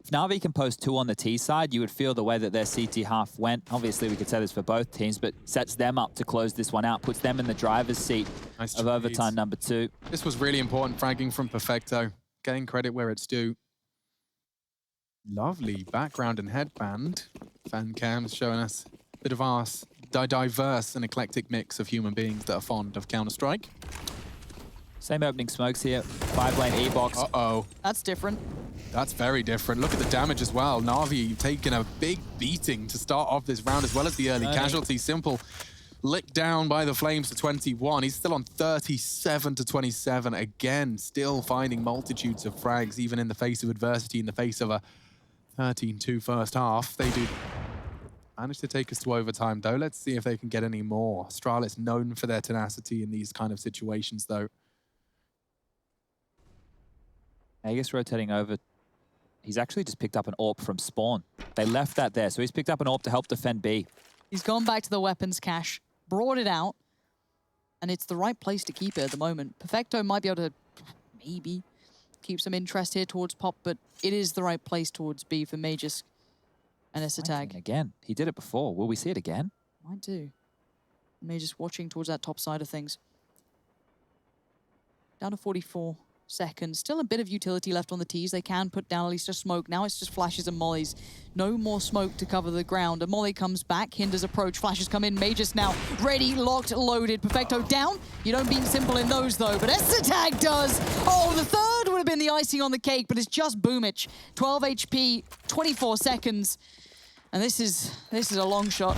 If Na'Vi can post 2 on the T side, you would feel the way that their CT half went. Obviously, we could say this for both teams, but sets them up to close this one out, puts them in the driver's seat of overtime number 2. This was really important fragging from Perfecto. Getting credit where it's due. Lovely background and headband. Fan cams showing us a bit of our diverse and eclectic mix of human beings that are fond of Counter-Strike. Same opening smokes here. 5-lane E-box. Uh-oh. That's different. That's very different. Look at the damage as well. Na'Vi taking a big beating to start off this round, as well as the early casualty. Simple licked down by the Flames to 21. He's still on 37 to 27. Again, still finding multitudes of frags, even in the face of adversity, in the face of a 13-2 first half. They do manage to take us to overtime, though. Let's see if they can get any more. Astralis known for their tenacity in these kind of situations, though. Aegis rotating over. He's actually just picked up an AWP from spawn. They left that there, so he's picked up an AWP to help defend B. He's gone back to the weapons cache, brought it out, and it's the right place to keep it at the moment. Perfecto might be able to maybe keep some interest here towards Pop, but it is the right place towards B for Magisk and Esatag. Again, he did it before. Will we see it again? Might do. Magisk watching towards that top side of things. Down to 44 seconds. Still a bit of utility left on the T's. They can put down at least a smoke. Now it's just flashes and mollies. No more smoke to cover the ground. A molly comes back. Hinders approach. Flashes come in. Magisk now ready, locked, loaded. Perfecto down. You don't beat Simple in those though, but Esatag does. Oh, the third would have been the icing on the cake, but it's just Boomich. 12 HP, 24 seconds. And this is a long shot.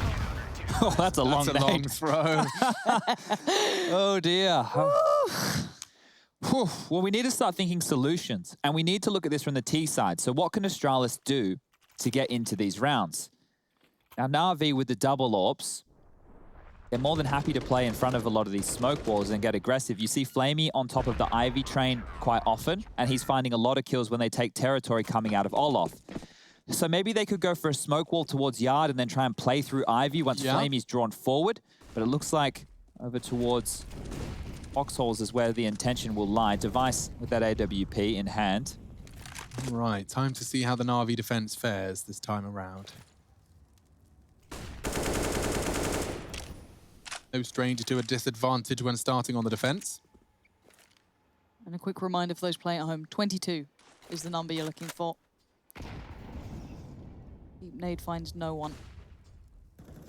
Oh, that's a long throw. Oh dear. Well, we need to start thinking solutions, and we need to look at this from the T side. So what can Astralis do to get into these rounds? Now, Na'Vi with the double AWPs, they're more than happy to play in front of a lot of these smoke walls and get aggressive. You see Flamey on top of the Ivy train quite often, and he's finding a lot of kills when they take territory coming out of Olof. So maybe they could go for a smoke wall towards Yard and then try and play through Ivy once Flamey's drawn forward. But it looks like over towards Foxholes is where the intention will lie. Device with that AWP in hand. Right, time to see how the Na'Vi defense fares this time around. No stranger to a disadvantage when starting on the defense. And a quick reminder for those playing at home, 22 is the number you're looking for. Deep nade finds no one.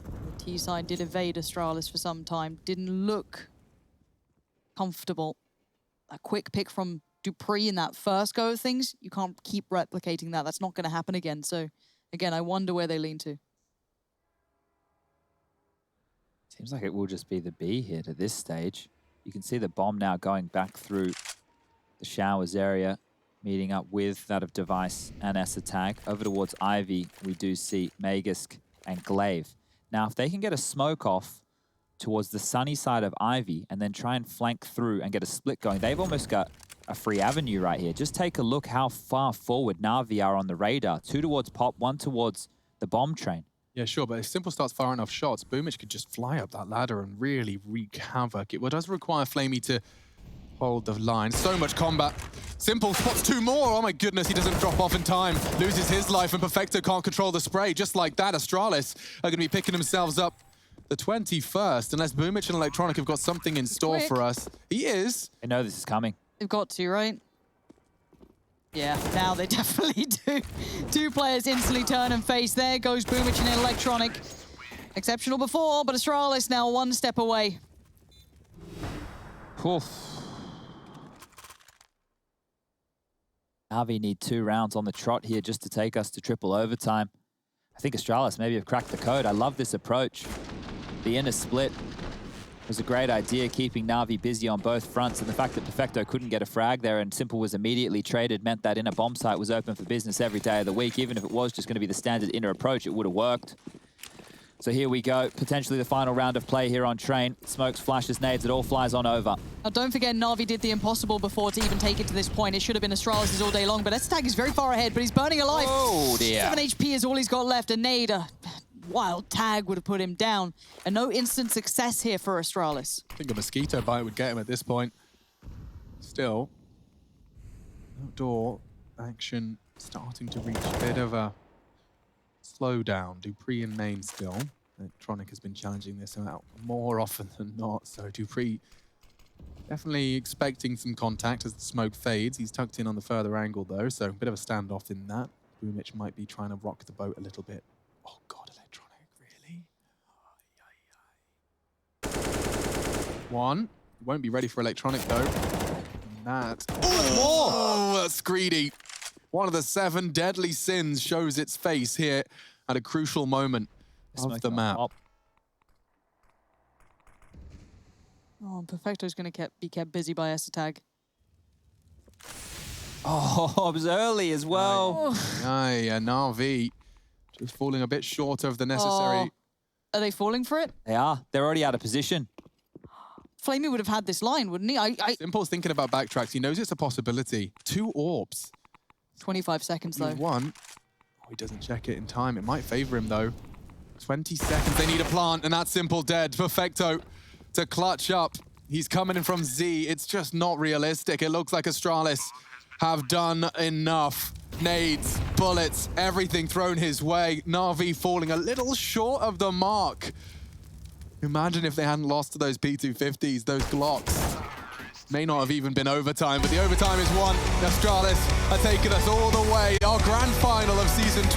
The T side did evade Astralis for some time. Didn't look comfortable. A quick pick from Dupree in that first go of things, you can't keep replicating that. That's not going to happen again. So, again, I wonder where they lean to. Seems like it will just be the B here to this stage. You can see the bomb now going back through the showers area, meeting up with that of Device and Esatag. Over towards Ivy, we do see Magisk and Glaive. Now, if they can get a smoke off towards the sunny side of Ivy and then try and flank through and get a split going, they've almost got a free avenue right here. Just take a look how far forward Na'Vi are on the radar. 2 towards Pop, 1 towards the bomb train. Yeah, sure, but if Simple starts firing enough shots, Boomich could just fly up that ladder and really wreak havoc. It does require Flamey to hold the line. So much combat. Simple spots 2 more. Oh my goodness, he doesn't drop off in time. Loses his life, and Perfecto can't control the spray. Just like that, Astralis are going to be picking themselves up the 21st, unless Boomich and Electronic have got something in store for us. He is. They know this is coming. They've got to, right? Yeah, now they definitely do. 2 players instantly turn and face. There goes Boomich and Electronic. Exceptional before, but Astralis now 1 step away. Oof. Na'Vi need 2 rounds on the trot here just to take us to triple overtime. I think Astralis maybe have cracked the code. I love this approach. The inner split was a great idea, keeping Na'Vi busy on both fronts, and the fact that Perfecto couldn't get a frag there and Simple was immediately traded meant that inner bomb site was open for business every day of the week. Even if it was just going to be the standard inner approach, it would have worked. So here we go, potentially the final round of play here on Train. Smokes, flashes, nades, it all flies on over. Now don't forget, Na'Vi did the impossible before to even take it to this point. It should have been Astralis' all day long, but Estag is very far ahead, but he's burning alive. Oh dear. 7 HP is all he's got left. A nade, a wild tag would have put him down. And no instant success here for Astralis. I think a mosquito bite would get him at this point. Still, outdoor action starting to reach a bit of a slowdown. Dupree in main still. Electronic has been challenging this out more often than not, so Dupree definitely expecting some contact as the smoke fades. He's tucked in on the further angle though, so a bit of a standoff in that. Boomich might be trying to rock the boat a little bit. Oh god, Electronic, really? One. Won't be ready for Electronic though. And that. Oh, that's greedy. One of the 7 deadly sins shows its face here at a crucial moment of the map. Oh, and Perfecto's going to be kept busy by Estag. Oh, it was early as well. Yeah, Na'Vi just falling a bit short of the necessary. Are they falling for it? They are. They're already out of position. Flamey would have had this line, wouldn't he? Simple's thinking about backtracks. He knows it's a possibility. 2 orbs. 25 seconds, though. He's 1. Oh, he doesn't check it in time. It might favor him, though. 20 seconds. They need a plant, and that's Simple dead. Perfecto to clutch up. He's coming in from Z. It's just not realistic. It looks like Astralis have done enough. Nades, bullets, everything thrown his way. Na'Vi falling a little short of the mark. Imagine if they hadn't lost to those P250s, those Glocks. May not have even been overtime, but the overtime is won. Astralis are taking us all the way. Our grand final of Season 12.